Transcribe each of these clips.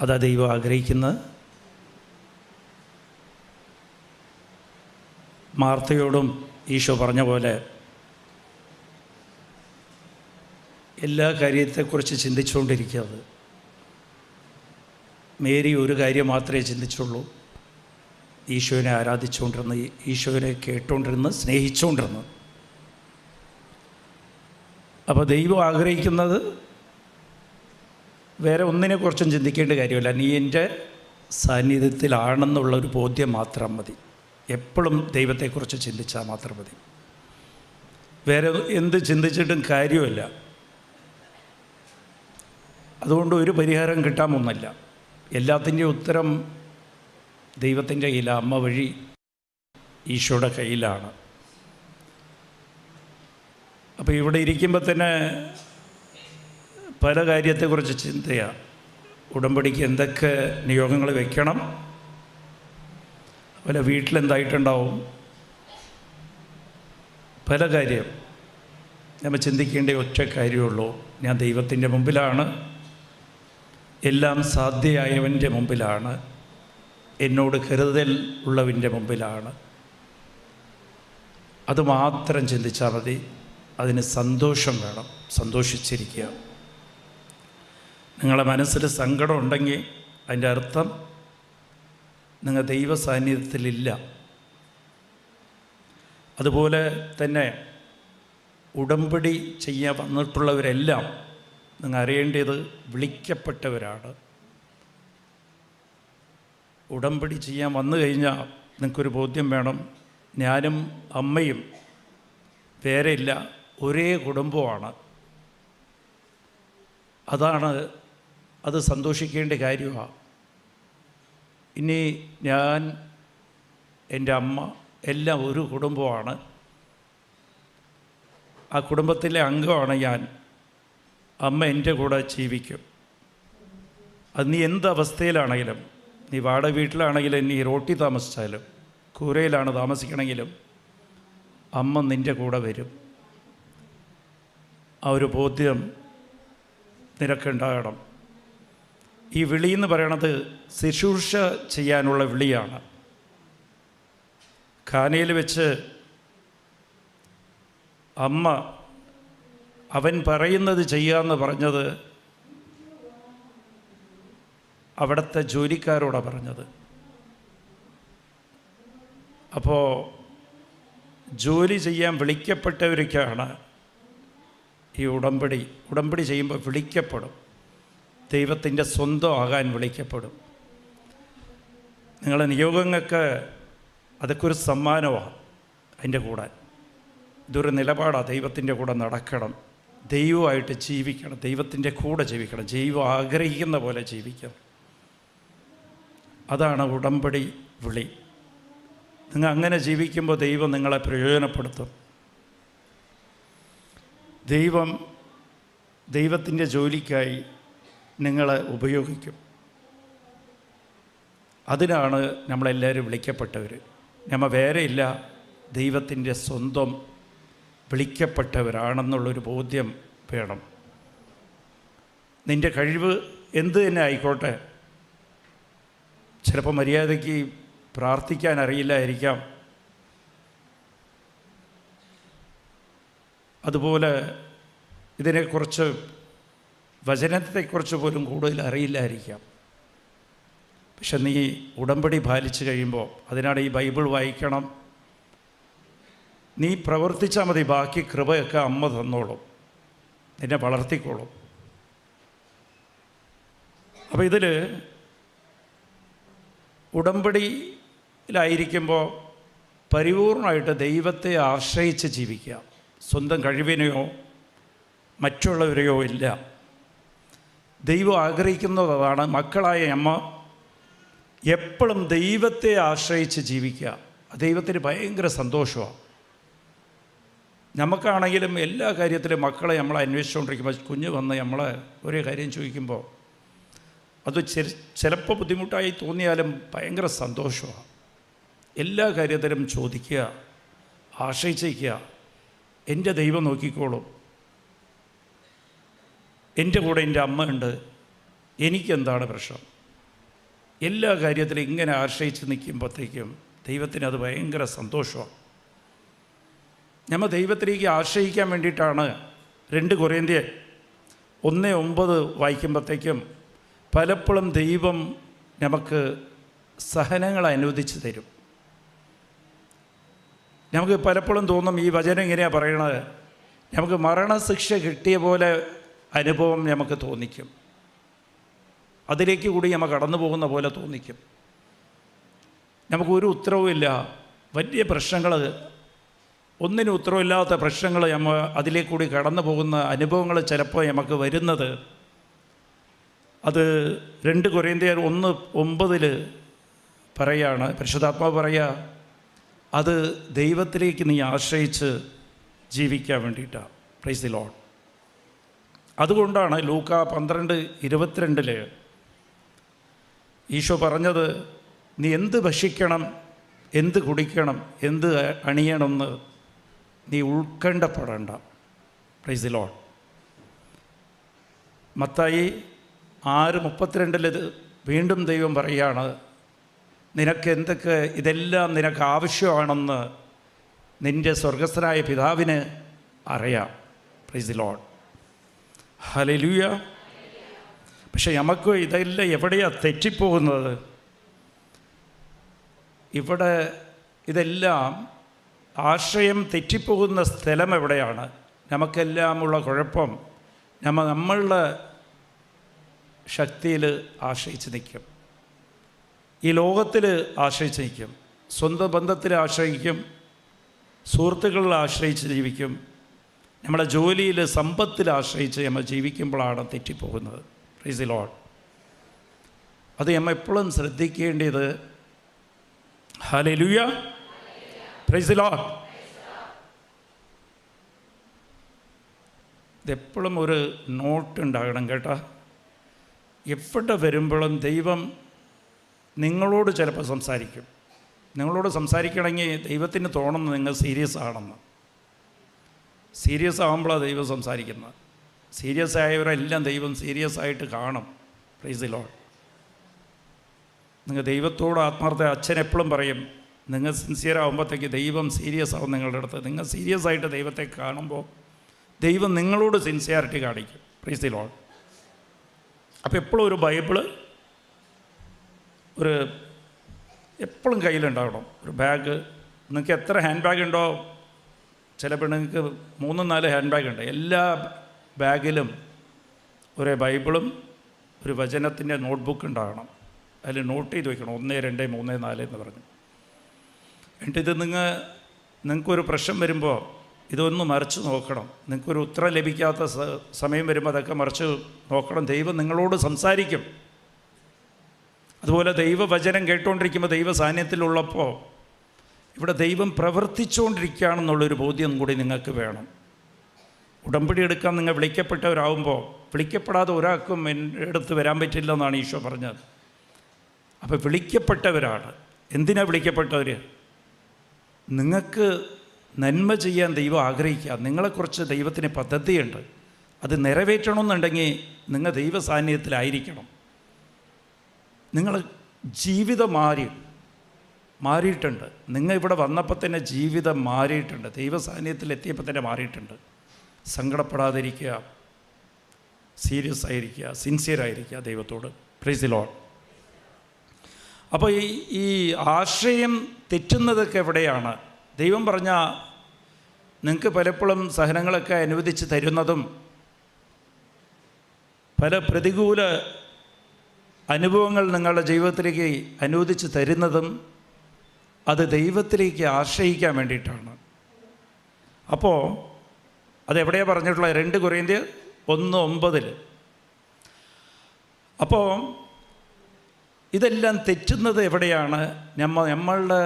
അതാ ദൈവം ആഗ്രഹിക്കുന്നത്. മാർത്തയോടും ഈശോ പറഞ്ഞ പോലെ എല്ലാ കാര്യത്തെക്കുറിച്ച് ചിന്തിച്ചുകൊണ്ടിരിക്കുന്നത്. മേരി ഒരു കാര്യം മാത്രമേ ചിന്തിച്ചുള്ളൂ, ഈശോനെ ആരാധിച്ചുകൊണ്ടിരുന്ന്, ഈശോനെ കേട്ടുകൊണ്ടിരുന്ന്, സ്നേഹിച്ചുകൊണ്ടിരുന്ന്. അപ്പോൾ ദൈവം ആഗ്രഹിക്കുന്നത് വേറെ ഒന്നിനെക്കുറിച്ചും ചിന്തിക്കേണ്ട കാര്യമില്ല, നീ എൻ്റെ സാന്നിധ്യത്തിലാണെന്നുള്ളൊരു ബോധ്യം മാത്രം മതി. എപ്പോഴും ദൈവത്തെക്കുറിച്ച് ചിന്തിച്ചാൽ മാത്രം മതി. വേറെ എന്ത് ചിന്തിച്ചിട്ടും കാര്യമില്ല. അതുകൊണ്ട് ഒരു പരിഹാരം കിട്ടാമൊന്നുമില്ല. എല്ലാത്തിൻ്റെയും ഉത്തരം ദൈവത്തിൻ്റെ കയ്യിലാണ്, അമ്മ വഴി ഈശോയുടെ കയ്യിലാണ്. അപ്പോൾ ഇവിടെ ഇരിക്കുമ്പോൾ തന്നെ പല കാര്യത്തെക്കുറിച്ച് ചിന്തയാണ്. ഉടമ്പടിക്ക് എന്തൊക്കെ നിയോഗങ്ങൾ വയ്ക്കണം, അതുപോലെ വീട്ടിലെന്തായിട്ടുണ്ടാവും, പല കാര്യം നമ്മൾ ചിന്തിക്കേണ്ട ഒറ്റ കാര്യമുള്ളൂ, ഞാൻ ദൈവത്തിൻ്റെ മുമ്പിലാണ്, എല്ലാം സാധ്യമായവൻ്റെ മുമ്പിലാണ്, എന്നോട് കരുതൽ ഉള്ളവൻ്റെ മുമ്പിലാണ്. അതുമാത്രം ചിന്തിച്ചാൽ മതി. അതിന് സന്തോഷം വേണം, സന്തോഷിച്ചിരിക്കുക. നിങ്ങളുടെ മനസ്സിൽ സങ്കടം ഉണ്ടെങ്കിൽ അതിൻ്റെ അർത്ഥം നിങ്ങൾ ദൈവ സാന്നിധ്യത്തിലില്ല. അതുപോലെ തന്നെ ഉടമ്പടി ചെയ്യാൻ വന്നിട്ടുള്ളവരെല്ലാം നിങ്ങൾ അറിയേണ്ടത് വിളിക്കപ്പെട്ടവരാണ്. ഉടമ്പടി ചെയ്യാൻ വന്നു കഴിഞ്ഞാൽ നിങ്ങൾക്കൊരു ബോധ്യം വേണം, ഞാനും അമ്മയും വേറെയില്ല, ഒരേ കുടുംബമാണ്. അത് സന്തോഷിക്കേണ്ട കാര്യമാണ്. ഇനി ഞാൻ, എൻ്റെ അമ്മ എല്ലാം ഒരു കുടുംബമാണ്. ആ കുടുംബത്തിലെ അംഗമാണ് ഞാൻ. അമ്മ എൻ്റെ കൂടെ ജീവിക്കും. അത് നീ എന്ത് അവസ്ഥയിലാണെങ്കിലും, നീ വാടക വീട്ടിലാണെങ്കിലും, നീ റോട്ടി താമസിച്ചാലും, കൂരയിലാണ് താമസിക്കണമെങ്കിലും, അമ്മ നിൻ്റെ കൂടെ വരും. ആ ഒരു ബോധ്യം നിനക്കുണ്ടാകണം. ഈ വിളി എന്ന് പറയണത് ശുശ്രൂഷ ചെയ്യാനുള്ള വിളിയാണ്. ഖാനയിൽ വെച്ച് അമ്മ അവൻ പറയുന്നത് ചെയ്യാമെന്ന് പറഞ്ഞത് അവിടുത്തെ ജോലിക്കാരോടാണ് പറഞ്ഞത്. അപ്പോൾ ജോലി ചെയ്യാൻ വിളിക്കപ്പെട്ടവർക്കാണ് ഈ ഉടമ്പടി ചെയ്യുമ്പോൾ വിളിക്കപ്പെടും. ദൈവത്തിൻ്റെ സ്വന്തം ആകാൻ വിളിക്കപ്പെടും. നിങ്ങളുടെ നിയോഗങ്ങൾക്ക് അതൊക്കെ ഒരു സമ്മാനമാണ്. അതിൻ്റെ കൂടെ ഇതൊരു നിലപാടാണ്. ദൈവത്തിൻ്റെ കൂടെ നടക്കണം, ദൈവമായിട്ട് ജീവിക്കണം, ദൈവത്തിൻ്റെ കൂടെ ജീവിക്കണം, ദൈവം ആഗ്രഹിക്കുന്ന പോലെ ജീവിക്കണം. അതാണ് ഉടമ്പടി വിളി. നിങ്ങൾ അങ്ങനെ ജീവിക്കുമ്പോൾ ദൈവം നിങ്ങളെ പ്രയോജനപ്പെടുത്തും. ദൈവത്തിൻ്റെ ജോലിക്കായി നിങ്ങളെ ഉപയോഗിക്കും. അതിനാണ് നമ്മളെല്ലാവരും വിളിക്കപ്പെട്ടവർ. നമ്മൾ വേറെയില്ല, ദൈവത്തിൻ്റെ സ്വന്തം വിളിക്കപ്പെട്ടവരാണെന്നുള്ളൊരു ബോധ്യം വേണം. നിൻ്റെ കഴിവ് എന്ത് തന്നെ ആയിക്കോട്ടെ, ചിലപ്പോൾ മര്യാദയ്ക്ക് പ്രാർത്ഥിക്കാൻ അറിയില്ലായിരിക്കാം, അതുപോലെ ഇതിനെക്കുറിച്ച്, വചനത്തെക്കുറിച്ച് പോലും കൂടുതൽ അറിയില്ലായിരിക്കാം. പക്ഷെ നീ ഉടമ്പടി പാലിച്ച് കഴിയുമ്പോൾ, അതിനാണ് ഈ ബൈബിൾ വായിക്കണം, നീ പ്രവർത്തിച്ചാൽ മതി, ബാക്കി കൃപയൊക്കെ അമ്മ തന്നോളും, നിന്നെ വളർത്തിക്കോളും. അപ്പോൾ ഇതിൽ ഉടമ്പടിയിലായിരിക്കുമ്പോൾ പരിപൂർണമായിട്ട് ദൈവത്തെ ആശ്രയിച്ച് ജീവിക്കുക. സ്വന്തം കഴിവിനെയോ മറ്റുള്ളവരെയോ ഇല്ല. ദൈവം ആഗ്രഹിക്കുന്നതാണ് മക്കളായ അമ്മ എപ്പോഴും ദൈവത്തെ ആശ്രയിച്ച് ജീവിക്കുക. ദൈവത്തിന് ഭയങ്കര സന്തോഷമാണ്. നമുക്കാണെങ്കിലും എല്ലാ കാര്യത്തിലും മക്കളെ നമ്മളെ അന്വേഷിച്ചുകൊണ്ടിരിക്കുമ്പോൾ, കുഞ്ഞ് വന്ന് നമ്മളെ ഒരേ കാര്യം ചോദിക്കുമ്പോൾ അത് ചിലപ്പോൾ ബുദ്ധിമുട്ടായി തോന്നിയാലും ഭയങ്കര സന്തോഷമാണ്. എല്ലാ കാര്യത്തിലും ചോദിക്കുക, ആശ്രയിച്ചിരിക്കുക. എൻ്റെ ദൈവം നോക്കിക്കോളും, എൻ്റെ കൂടെ എൻ്റെ അമ്മ ഉണ്ട്, എനിക്കെന്താണ് പ്രശ്നം, എല്ലാ കാര്യത്തിലും ഇങ്ങനെ ആശ്രയിച്ച് നിൽക്കുമ്പോഴത്തേക്കും ദൈവത്തിന് അത് ഭയങ്കര സന്തോഷമാണ്. നമ്മൾ ദൈവത്തിലേക്ക് ആശ്രയിക്കാൻ വേണ്ടിയിട്ടാണ് 2 കൊരിന്ത്യർ 1:9 വായിക്കുമ്പോഴത്തേക്കും പലപ്പോഴും ദൈവം നമുക്ക് സഹനങ്ങൾ അനുവദിച്ച് തരും. നമുക്ക് പലപ്പോഴും തോന്നും ഈ വചനം എങ്ങനെയാണ് പറയണത്, നമുക്ക് മരണശിക്ഷ കിട്ടിയ പോലെ അനുഭവം നമുക്ക് തോന്നിക്കും, അതിലേക്ക് കൂടി നമ്മൾ കടന്നു പോകുന്ന പോലെ തോന്നിക്കും. നമുക്കൊരു ഉത്തരവുമില്ല, വലിയ പ്രശ്നങ്ങൾ, ഒന്നിനും ഉത്തരവില്ലാത്ത പ്രശ്നങ്ങൾ നമ്മൾ അതിലേക്ക് കൂടി കടന്നു പോകുന്ന അനുഭവങ്ങൾ ചിലപ്പോൾ നമുക്ക് വരുന്നത്, അത് 2 കൊരിന്ത്യർ 1:9 പറയാണ്, പരിശുദ്ധാത്മാവ് പറയുക, അത് ദൈവത്തിലേക്ക് നീ ആശ്രയിച്ച് ജീവിക്കാൻ വേണ്ടിയിട്ടാണ്. Price the Lord. അതുകൊണ്ടാണ് ലൂക്കാ 12:22 ഈശോ പറഞ്ഞത്, നീ എന്ത് ഭക്ഷിക്കണം, എന്ത് കുടിക്കണം, എന്ത് അണിയണമെന്ന് നീ ഉത്കണ്ഠപ്പെടേണ്ട. Praise the Lord. മത്തായി 6:32 വീണ്ടും ദൈവം പറയുകയാണ്, നിനക്ക് എന്തൊക്കെ ഇതെല്ലാം നിനക്ക് ആവശ്യമാണെന്ന് നിൻ്റെ സ്വർഗസ്ഥനായ പിതാവിന് അറിയാം. Price the Lord. ഹല്ലേലൂയ. പക്ഷെ നമുക്ക് ഇതെല്ലാം എവിടെയാണ് തെറ്റിപ്പോകുന്നത്? ഇവിടെ ഇതെല്ലാം ആശ്രയം തെറ്റിപ്പോകുന്ന സ്ഥലം എവിടെയാണ്? നമുക്കെല്ലാമുള്ള കുഴപ്പം, നമ്മളുടെ ശക്തിയിൽ ആശ്രയിച്ച് നിൽക്കും, ഈ ലോകത്തിൽ ആശ്രയിച്ച് നിൽക്കും, സ്വന്തം ബന്ധത്തിൽ ആശ്രയിക്കും, സുഹൃത്തുക്കളിൽ ആശ്രയിച്ച് ജീവിക്കും, നമ്മുടെ ജോലിയിൽ സമ്പത്തിൽ ആശ്രയിച്ച് നമ്മൾ ജീവിക്കുമ്പോഴാണ് തെറ്റിപ്പോകുന്നത്. Praise the Lord. അത് നമ്മൾ എപ്പോഴും ശ്രദ്ധിക്കേണ്ടത്. ഹല്ലേലൂയ. Praise the Lord. ഇതെപ്പോഴും ഒരു നോട്ട് ഉണ്ടാകണം കേട്ടോ. എവിടെ വരുമ്പോഴും ദൈവം നിങ്ങളോട് ചിലപ്പോൾ സംസാരിക്കും. നിങ്ങളോട് സംസാരിക്കണമെങ്കിൽ ദൈവത്തിന് തോന്നുന്നു നിങ്ങൾ സീരിയസ് ആണെന്ന്. സീരിയസ് ആകുമ്പോഴാണ് ദൈവം സംസാരിക്കുന്നത്. സീരിയസ് ആയവരെല്ലാം ദൈവം സീരിയസ് ആയിട്ട് കാണും. Price the Lord. നിങ്ങൾ ദൈവത്തോട് ആത്മാർത്ഥ, അച്ഛൻ എപ്പോഴും പറയും, നിങ്ങൾ സിൻസിയർ ആകുമ്പോഴത്തേക്ക് ദൈവം സീരിയസ് ആവും നിങ്ങളുടെ അടുത്ത്. നിങ്ങൾ സീരിയസ് ആയിട്ട് ദൈവത്തെ കാണുമ്പോൾ ദൈവം നിങ്ങളോട് സിൻസിയാരിറ്റി കാണിക്കും. Price the Lord. അപ്പോൾ എപ്പോഴും ഒരു ബൈബിള് എപ്പോഴും കയ്യിലുണ്ടാവണം. ഒരു ബാഗ്, നിങ്ങൾക്ക് എത്ര ഹാൻഡ് ബാഗ് ഉണ്ടോ, ചില പെണ്ണുങ്ങൾക്ക് 3-4 ഹാൻഡ് ബാഗ് ഉണ്ട്. എല്ലാ ബാഗിലും ഒരു ബൈബിളും ഒരു വചനത്തിൻ്റെ നോട്ട്ബുക്ക് ഉണ്ടാകണം. അതിൽ നോട്ട് ചെയ്ത് വയ്ക്കണം, 1, 2, 3, 4 എന്ന് പറഞ്ഞു. എന്നിട്ട് ഇത് നിങ്ങൾക്കൊരു പ്രശ്നം വരുമ്പോൾ ഇതൊന്ന് മറിച്ച് നോക്കണം. നിങ്ങൾക്കൊരു ഉത്തരം ലഭിക്കാത്ത സമയം വരുമ്പോൾ അതൊക്കെ മറിച്ച് നോക്കണം. ദൈവം നിങ്ങളോട് സംസാരിക്കും. അതുപോലെ ദൈവവചനം കേട്ടുകൊണ്ടിരിക്കുമ്പോൾ ദൈവ സാന്നിധ്യത്തിലുള്ളപ്പോൾ ഇവിടെ ദൈവം പ്രവർത്തിച്ചുകൊണ്ടിരിക്കുകയാണെന്നുള്ളൊരു ബോധ്യം കൂടി നിങ്ങൾക്ക് വേണം. ഉടമ്പടി എടുക്കാൻ നിങ്ങൾ വിളിക്കപ്പെട്ടവരാകുമ്പോൾ, വിളിക്കപ്പെടാതെ ഒരാൾക്കും എൻ്റെ അടുത്ത് വരാൻ പറ്റില്ല എന്നാണ് ഈശോ പറഞ്ഞത്. അപ്പോൾ വിളിക്കപ്പെട്ടവരാണ്. എന്തിനാണ് വിളിക്കപ്പെട്ടവർ? നിങ്ങൾക്ക് നന്മ ചെയ്യാൻ ദൈവം ആഗ്രഹിക്കുക. നിങ്ങളെക്കുറിച്ച് ദൈവത്തിന് പദ്ധതിയുണ്ട്. അത് നിറവേറ്റണമെന്നുണ്ടെങ്കിൽ നിങ്ങൾ ദൈവ സാന്നിധ്യത്തിലായിരിക്കണം. നിങ്ങൾ ജീവിതം മാറിയിട്ടുണ്ട്. നിങ്ങൾ ഇവിടെ വന്നപ്പോൾ തന്നെ ജീവിതം മാറിയിട്ടുണ്ട്. ദൈവ സാന്നിധ്യത്തിൽ എത്തിയപ്പോൾ തന്നെ മാറിയിട്ടുണ്ട്. സങ്കടപ്പെടാതിരിക്കുക, സീരിയസ് ആയിരിക്കുക, സിൻസിയറായിരിക്കുക ദൈവത്തോട്. Price the Lord. അപ്പോൾ ഈ ആശ്രയം തെറ്റുന്നതൊക്കെ എവിടെയാണ്? ദൈവം പറഞ്ഞ നിങ്ങൾക്ക് പലപ്പോഴും സഹനങ്ങളൊക്കെ അനുവദിച്ച് തരുന്നതും പല പ്രതികൂല അനുഭവങ്ങൾ നിങ്ങളുടെ ജീവിതത്തിലേക്ക് അനുവദിച്ച് തരുന്നതും അത് ദൈവത്തിലേക്ക് ആശ്രയിക്കാൻ വേണ്ടിയിട്ടാണ്. അപ്പോൾ അതെവിടെയാണ് പറഞ്ഞിട്ടുള്ളത്? 2 കൊരിന്ത്യർ 1:9. അപ്പോൾ ഇതെല്ലാം തെറ്റുന്നത് എവിടെയാണ്? നമ്മളുടെ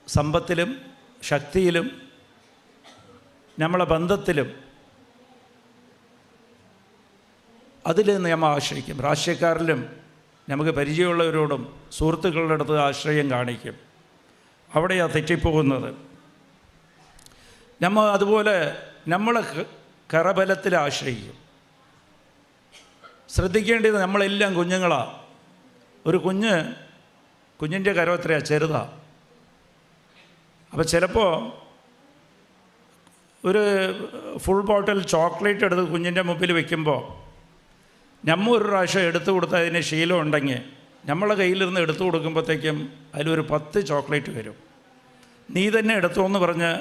സമ്പത്തിലും ശക്തിയിലും നമ്മളെ ബന്ധത്തിലും അതിൽ നമ്മൾ ആശ്രയിക്കും. രാഷ്ട്രീയക്കാരിലും നമുക്ക് പരിചയമുള്ളവരോടും സുഹൃത്തുക്കളുടെ അടുത്ത് ആശ്രയം കാണിക്കും. അവിടെയാണ് തെറ്റിപ്പോകുന്നത്. അതുപോലെ നമ്മളെ കരബലത്തിൽ ആശ്രയിക്കും. ശ്രദ്ധിക്കേണ്ടത്, നമ്മളെല്ലാം കുഞ്ഞുങ്ങളാണ്. ഒരു കുഞ്ഞിൻ്റെ കരം എത്രയാണ്? ചെറുതാണ്. അപ്പോൾ ചിലപ്പോൾ ഒരു ഫുൾ ബോട്ടിൽ ചോക്ലേറ്റ് എടുത്ത് കുഞ്ഞിൻ്റെ മുമ്പിൽ വെക്കുമ്പോൾ നമ്മൾ ഒരു പ്രാവശ്യം എടുത്തു കൊടുത്ത് അതിന് ശീലം ഉണ്ടെങ്കിൽ നമ്മളെ കയ്യിലിരുന്ന് എടുത്തു കൊടുക്കുമ്പോഴത്തേക്കും അതിലൊരു 10 ചോക്ലേറ്റ് വരും. നീ തന്നെ എടുത്തോ എന്ന് പറഞ്ഞ്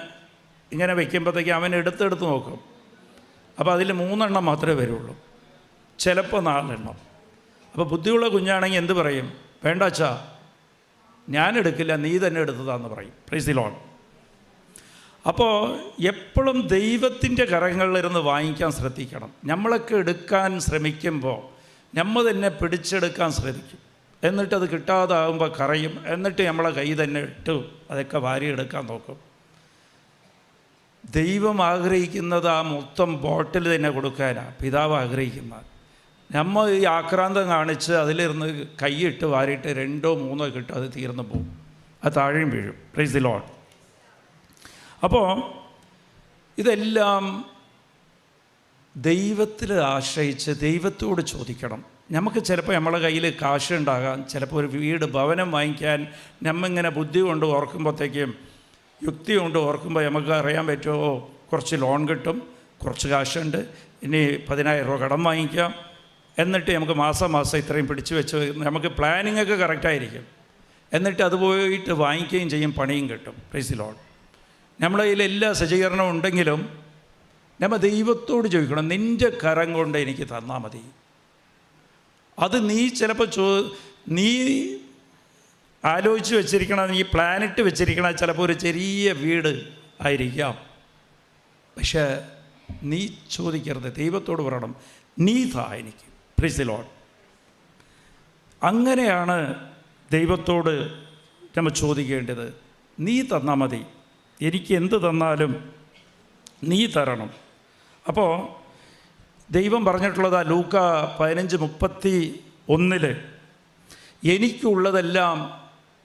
ഇങ്ങനെ വയ്ക്കുമ്പോഴത്തേക്കും അവൻ എടുത്തെടുത്ത് നോക്കും. അപ്പോൾ അതിൽ 3 എണ്ണം മാത്രമേ വരുള്ളൂ, ചിലപ്പോൾ 4 എണ്ണം. അപ്പോൾ ബുദ്ധിയുള്ള കുഞ്ഞാണെങ്കിൽ എന്ത് പറയും? വേണ്ട അച്ഛാ, ഞാൻ എടുക്കില്ല, നീ തന്നെ എടുത്തതാന്ന് പറയും. Price the Lord. അപ്പോൾ എപ്പോഴും ദൈവത്തിൻ്റെ കരങ്ങളിലിരുന്ന് വാങ്ങിക്കാൻ ശ്രദ്ധിക്കണം. നമ്മളൊക്കെ എടുക്കാൻ ശ്രമിക്കുമ്പോൾ നമ്മൾ തന്നെ പിടിച്ചെടുക്കാൻ ശ്രമിക്കും. എന്നിട്ട് അത് കിട്ടാതാകുമ്പോൾ കരയും. എന്നിട്ട് നമ്മളെ കൈ തന്നെ ഇട്ട് അതൊക്കെ വാരിയെടുക്കാൻ നോക്കും. ദൈവം ആഗ്രഹിക്കുന്നത് ആ മൊത്തം ബോട്ടിൽ തന്നെ കൊടുക്കാനാണ് പിതാവ് ആഗ്രഹിക്കുന്നത്. നമ്മൾ ഈ ആക്രാന്തം കാണിച്ച് അതിലിരുന്ന് കൈയിട്ട് വാരിയിട്ട് 2 or 3 കിട്ടും, അത് തീർന്നു പോകും, അത് താഴെയും വീഴും. Price the Lord. അപ്പോൾ ഇതെല്ലാം ദൈവത്തിൽ ആശ്രയിച്ച് ദൈവത്തോട് ചോദിക്കണം. നമുക്ക് ചിലപ്പോൾ നമ്മളെ കയ്യിൽ കാശുണ്ടാകാം, ചിലപ്പോൾ ഒരു വീട് ഭവനം വാങ്ങിക്കാൻ നമ്മിങ്ങനെ ബുദ്ധി കൊണ്ട് ഓർക്കുമ്പോഴത്തേക്കും, യുക്തി കൊണ്ട് ഓർക്കുമ്പോൾ നമുക്ക് അറിയാൻ പറ്റുമോ, കുറച്ച് ലോൺ കിട്ടും, കുറച്ച് കാശുണ്ട്, ഇനി 10,000 രൂപ കടം വാങ്ങിക്കാം, എന്നിട്ട് നമുക്ക് മാസം ഇത്രയും പിടിച്ചു വെച്ച് നമുക്ക് പ്ലാനിങ് ഒക്കെ കറക്റ്റായിരിക്കും. എന്നിട്ട് അത് പോയിട്ട് വാങ്ങിക്കുകയും ചെയ്യും, പണിയും കിട്ടും. Price the Lord. നമ്മുടെ കയ്യിൽ എല്ലാ സജ്ജീകരണവും ഉണ്ടെങ്കിലും നമ്മൾ ദൈവത്തോട് ചോദിക്കണം, നിൻ്റെ കരം കൊണ്ട് എനിക്ക് തന്നാൽ മതി. അത് നീ ചിലപ്പോൾ നീ ആലോചിച്ച് വെച്ചിരിക്കണം, നീ പ്ലാനിട്ട് വെച്ചിരിക്കണം, ചിലപ്പോൾ ഒരു ചെറിയ വീട് ആയിരിക്കാം. പക്ഷേ നീ ചോദിക്കരുത്, ദൈവത്തോട് പറയണം, നീ താ എനിക്ക്. Price the Lord. അങ്ങനെയാണ് ദൈവത്തോട് നമ്മൾ ചോദിക്കേണ്ടത്. നീ തന്നാൽ മതി, എനിക്ക് എന്ത് തന്നാലും നീ തരണം. അപ്പോൾ ദൈവം പറഞ്ഞിട്ടുള്ളത് ലൂക്ക 15:31 എനിക്കുള്ളതെല്ലാം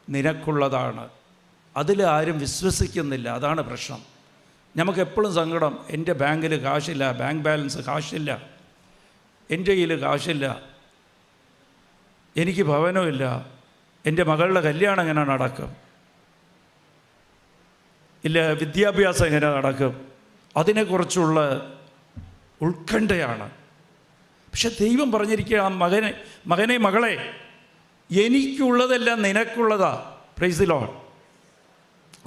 നിനക്കുള്ളതാണ്. അതിൽ ആരും വിശ്വസിക്കുന്നില്ല, അതാണ് പ്രശ്നം. നമുക്കെപ്പോഴും സങ്കടം, എൻ്റെ ബാങ്കിൽ കാശില്ല, ബാങ്ക് ബാലൻസ് കാശില്ല, എൻ്റെ കയ്യിൽ കാശില്ല, എനിക്ക് ഭവനമില്ല, എൻ്റെ മകളുടെ കല്യാണം എങ്ങനെ നടക്കും, ഇല്ല വിദ്യാഭ്യാസം എങ്ങനെ നടക്കും, അതിനെക്കുറിച്ചുള്ള ഉത്കണ്ഠയാണ്. പക്ഷെ ദൈവം പറഞ്ഞിരിക്കുക, മകനെ മകളെ, എനിക്കുള്ളതെല്ലാം നിനക്കുള്ളതാ. Price the Lord.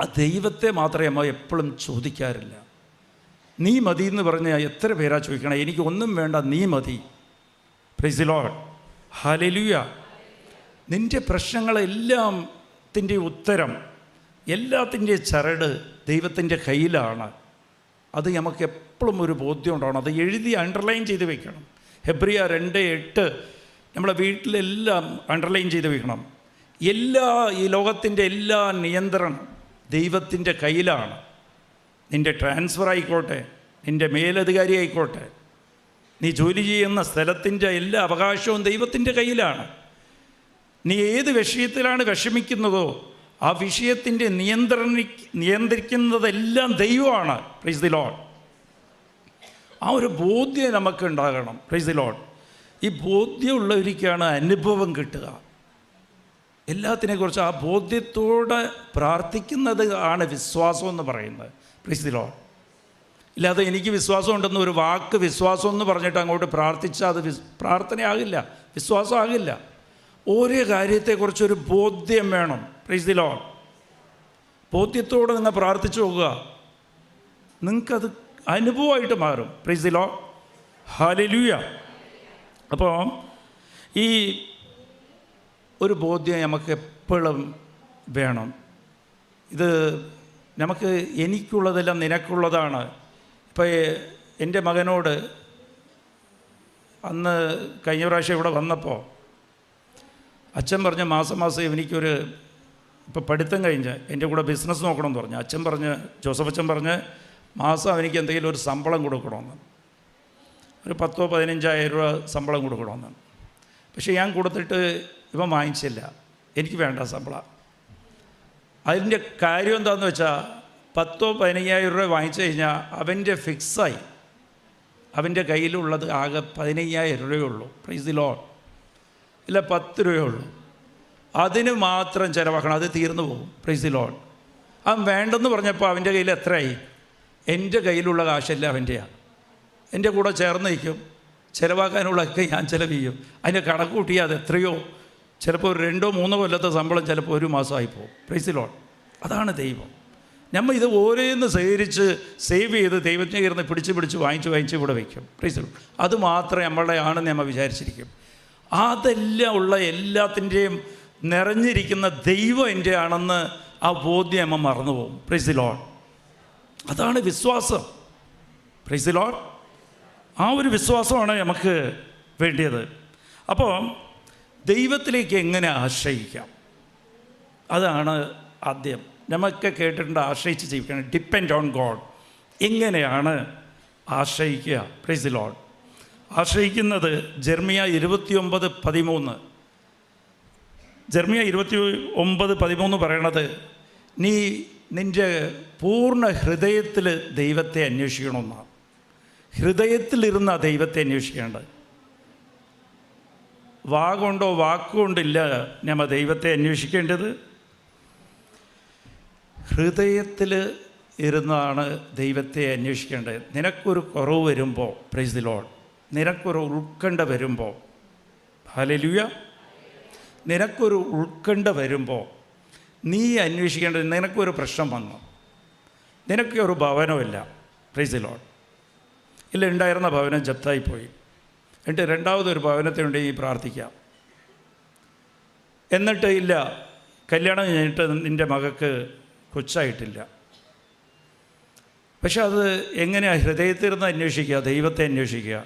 ആ ദൈവത്തെ മാത്രമേ അമ്മ എപ്പോഴും ചോദിക്കാറില്ല. നീ മതി എന്ന് പറഞ്ഞാൽ എത്ര പേരാ ചോദിക്കണം, എനിക്കൊന്നും വേണ്ട, നീ മതി. Price the Lord. ഹല്ലേലൂയ. നിൻ്റെ പ്രശ്നങ്ങളെല്ലാത്തിൻ്റെ ഉത്തരം, എല്ലാത്തിൻ്റെ ചരട് ദൈവത്തിൻ്റെ കയ്യിലാണ്. അത് നമുക്ക് എപ്പോഴും ഒരു ബോധ്യം ഉണ്ടാവണം. അത് എഴുതി അണ്ടർലൈൻ ചെയ്ത് വെക്കണം. ഹെബ്രിയ 2:8 നമ്മളെ വീട്ടിലെല്ലാം അണ്ടർലൈൻ ചെയ്ത് വെക്കണം. ഈ ലോകത്തിൻ്റെ എല്ലാ നിയന്ത്രണം ദൈവത്തിൻ്റെ കയ്യിലാണ്. നിൻ്റെ ട്രാൻസ്ഫർ ആയിക്കോട്ടെ, നിൻ്റെ മേലധികാരി ആയിക്കോട്ടെ, നീ ജോലി ചെയ്യുന്ന സ്ഥലത്തിൻ്റെ എല്ലാ അവകാശവും ദൈവത്തിൻ്റെ കയ്യിലാണ്. നീ ഏത് വിഷയത്തിലാണ് വിഷമിക്കുന്നതോ ആ വിഷയത്തിൻ്റെ നിയന്ത്രിക്കുന്നതെല്ലാം ദൈവമാണ്. Praise the Lord. ആ ഒരു ബോധ്യം നമുക്കുണ്ടാകണം. Praise the Lord. ഈ ബോധ്യമുള്ളവർക്കാണ് അനുഭവം കിട്ടുക. എല്ലാത്തിനെക്കുറിച്ച് ആ ബോധ്യത്തോടെ പ്രാർത്ഥിക്കുന്നത് ആണ് വിശ്വാസം എന്ന് പറയുന്നത്. Price the Lord. ഇല്ലാതെ എനിക്ക് വിശ്വാസം ഉണ്ടെന്ന് ഒരു വാക്ക് വിശ്വാസം എന്ന് പറഞ്ഞിട്ട് അങ്ങോട്ട് പ്രാർത്ഥിച്ചാൽ അത് പ്രാർത്ഥനയാകില്ല, വിശ്വാസമാകില്ല. ഓരോ കാര്യത്തെക്കുറിച്ചൊരു ബോധ്യം വേണം. Praise the Lord. ബോധ്യത്തോടെ നിങ്ങൾ പ്രാർത്ഥിച്ചു നോക്കുക, നിങ്ങൾക്കത് അനുഭവമായിട്ട് മാറും. Praise the Lord. ഹല്ലേലൂയ. അപ്പോൾ ഈ ഒരു ബോധ്യം നമുക്ക് എപ്പോഴും വേണം. ഇത് നമുക്ക് എനിക്കുള്ളതെല്ലാം നിനക്കുള്ളതാണ്. ഇപ്പോൾ എൻ്റെ മകനോട് അന്ന് കഴിഞ്ഞ പ്രാവശ്യം ഇവിടെ വന്നപ്പോൾ അച്ഛൻ പറഞ്ഞ മാസം എനിക്കൊരു, ഇപ്പോൾ പഠിത്തം കഴിഞ്ഞ് എൻ്റെ കൂടെ ബിസിനസ് നോക്കണമെന്ന് പറഞ്ഞു. ജോസഫ് അച്ഛൻ പറഞ്ഞ് മാസം എനിക്ക് എന്തെങ്കിലും ഒരു ശമ്പളം കൊടുക്കണമെന്ന്, ഒരു 10,000-15,000 രൂപ ശമ്പളം കൊടുക്കണമെന്ന്. പക്ഷേ ഞാൻ കൊടുത്തിട്ട് ഇവൻ വാങ്ങിച്ചില്ല, എനിക്ക് വേണ്ട ശമ്പളം. അതിൻ്റെ കാര്യം എന്താണെന്ന് വെച്ചാൽ 10,000-15,000 രൂപ വാങ്ങിച്ചു കഴിഞ്ഞാൽ അവൻ്റെ ഫിക്സായി, അവൻ്റെ കയ്യിലുള്ളത് ആകെ 15,000 രൂപയേ ഉള്ളൂ. Price the Lord. ഇല്ല 10 രൂപയേ ഉള്ളൂ. അതിന് മാത്രം ചിലവാക്കണം, അത് തീർന്നു പോകും. Price the Lord. അവൻ വേണ്ടെന്ന് പറഞ്ഞപ്പോൾ അവൻ്റെ കയ്യിൽ എത്രയായി? എൻ്റെ കയ്യിലുള്ള കാശല്ല അവൻ്റെയാണ്. എൻ്റെ കൂടെ ചേർന്ന് നിൽക്കും, ചിലവാക്കാനുള്ളതൊക്കെ ഞാൻ ചിലവ് ചെയ്യും. അതിൻ്റെ കണക്ക് കൂട്ടിയാൽ അത് എത്രയോ, ചിലപ്പോൾ ഒരു 2-3 കൊല്ലത്തെ ശമ്പളം ചിലപ്പോൾ 1 മാസമായി പോകും. Price the Lord. അതാണ് ദൈവം. നമ്മൾ ഇത് ഓരോന്ന് ശേഖരിച്ച് സേവ് ചെയ്ത് ദൈവത്തിനെ ഇരുന്ന് പിടിച്ച് വാങ്ങിച്ച് ഇവിടെ വയ്ക്കും. Price the Lord. അത് മാത്രമേ നമ്മളുടെ ആണെന്ന് നമ്മൾ വിചാരിച്ചിരിക്കും. അതെല്ലാം ഉള്ള എല്ലാത്തിൻ്റെയും നിറഞ്ഞിരിക്കുന്ന ദൈവം എൻ്റെ ആണെന്ന് ആ ബോധ്യം നമ്മൾ മറന്നു പോകും. Price the Lord. അതാണ് വിശ്വാസം. Price the Lord. ആ ഒരു വിശ്വാസമാണ് നമുക്ക് വേണ്ടിയത്. അപ്പോൾ ദൈവത്തിലേക്ക് എങ്ങനെ ആശ്രയിക്കാം, അതാണ് ആദ്യം. നമുക്ക് കേട്ടിട്ടുണ്ട് ആശ്രയിച്ച് ജീവിക്കണം, ഡിപ്പെൻഡ് ഓൺ ഗോഡ്. എങ്ങനെയാണ് ആശ്രയിക്കുക? Price the Lord. ആശ്രയിക്കുന്നത് ജെർമിയ 29:13. ജെർമിയ 29:13 പറയണത്, നീ നിൻ്റെ പൂർണ്ണ ഹൃദയത്തിൽ ദൈവത്തെ അന്വേഷിക്കണമെന്നാണ്. ഹൃദയത്തിലിരുന്ന ദൈവത്തെ അന്വേഷിക്കേണ്ടത്. വാഗുണ്ടോ വാക്കുകൊണ്ടില്ല നമ്മൾ ദൈവത്തെ അന്വേഷിക്കേണ്ടത്. ഹൃദയത്തിൽ ഇരുന്നാണ് ദൈവത്തെ അന്വേഷിക്കേണ്ടത്. നിനക്കൊരു കുറവ് വരുമ്പോൾ, പ്രൈസ് ദി ലോർഡ്, നിനക്കൊരു ഉത്കണ്ഠ വരുമ്പോൾ, ഹല്ലേലൂയ, നിനക്കൊരു ഉത്കണ്ഠ വരുമ്പോൾ നീ അന്വേഷിക്കേണ്ടത്, നിനക്കൊരു പ്രശ്നം വന്നു, നിനക്കൊരു ഭവനമില്ല, പ്രൈസ് ദി ലോർഡ്, ഇല്ല ഉണ്ടായിരുന്ന ഭവനം ജപ്തായിപ്പോയി, എന്നിട്ട് രണ്ടാമതൊരു ഭവനത്തിന് വേണ്ടി നീ പ്രാർത്ഥിക്കാം. എന്നിട്ട് ഇല്ല, കല്യാണം കഴിഞ്ഞിട്ട് നിൻ്റെ മകൾക്ക് കൊച്ചായിട്ടില്ല. പക്ഷെ അത് എങ്ങനെയാണ്? ഹൃദയത്തിരുന്ന് അന്വേഷിക്കുക, ദൈവത്തെ അന്വേഷിക്കുക.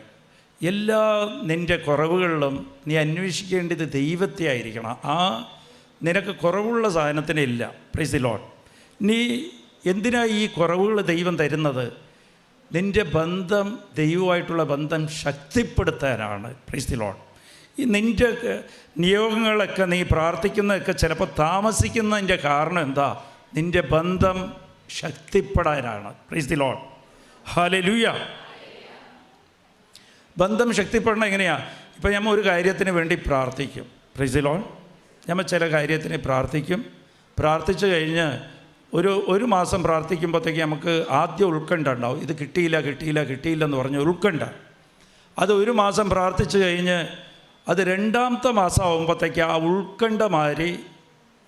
എല്ലാ നിൻ്റെ കുറവുകളിലും നീ അന്വേഷിക്കേണ്ടത് ദൈവത്തെ ആയിരിക്കണം. നിനക്ക് കുറവുള്ള സാധനത്തിനില്ല. Price the Lord. നീ എന്തിനാ ഈ കുറവുകൾ ദൈവം തരുന്നത്? നിൻ്റെ ബന്ധം, ദൈവമായിട്ടുള്ള ബന്ധം ശക്തിപ്പെടുത്താനാണ്. Price the Lord. ഈ നിൻ്റെ നിയോഗങ്ങളൊക്കെ, നീ പ്രാർത്ഥിക്കുന്നതൊക്കെ ചിലപ്പോൾ താമസിക്കുന്നതിൻ്റെ കാരണം എന്താ? നിൻ്റെ ബന്ധം ശക്തിപ്പെടാനാണ്. Praise the Lord. ഹല്ലേലൂയ. ബന്ധം ശക്തിപ്പെടണം എങ്ങനെയാണ്? ഇപ്പം നമ്മൾ ഒരു കാര്യത്തിന് വേണ്ടി പ്രാർത്ഥിക്കും. Praise the Lord. നമ്മൾ ചില കാര്യത്തിന് പ്രാർത്ഥിച്ചു കഴിഞ്ഞ് ഒരു മാസം പ്രാർത്ഥിക്കുമ്പോഴത്തേക്ക് നമുക്ക് ആദ്യം ഉത്കണ്ഠ ഉണ്ടാവും. ഇത് കിട്ടിയില്ലെന്ന് പറഞ്ഞ് ഉത്കണ്ഠ. അത് 1 മാസം പ്രാർത്ഥിച്ചു കഴിഞ്ഞ് അത് 2ാമത്തെ മാസം ആകുമ്പോഴത്തേക്ക് ആ ഉത്കണ്ഠ മാറി.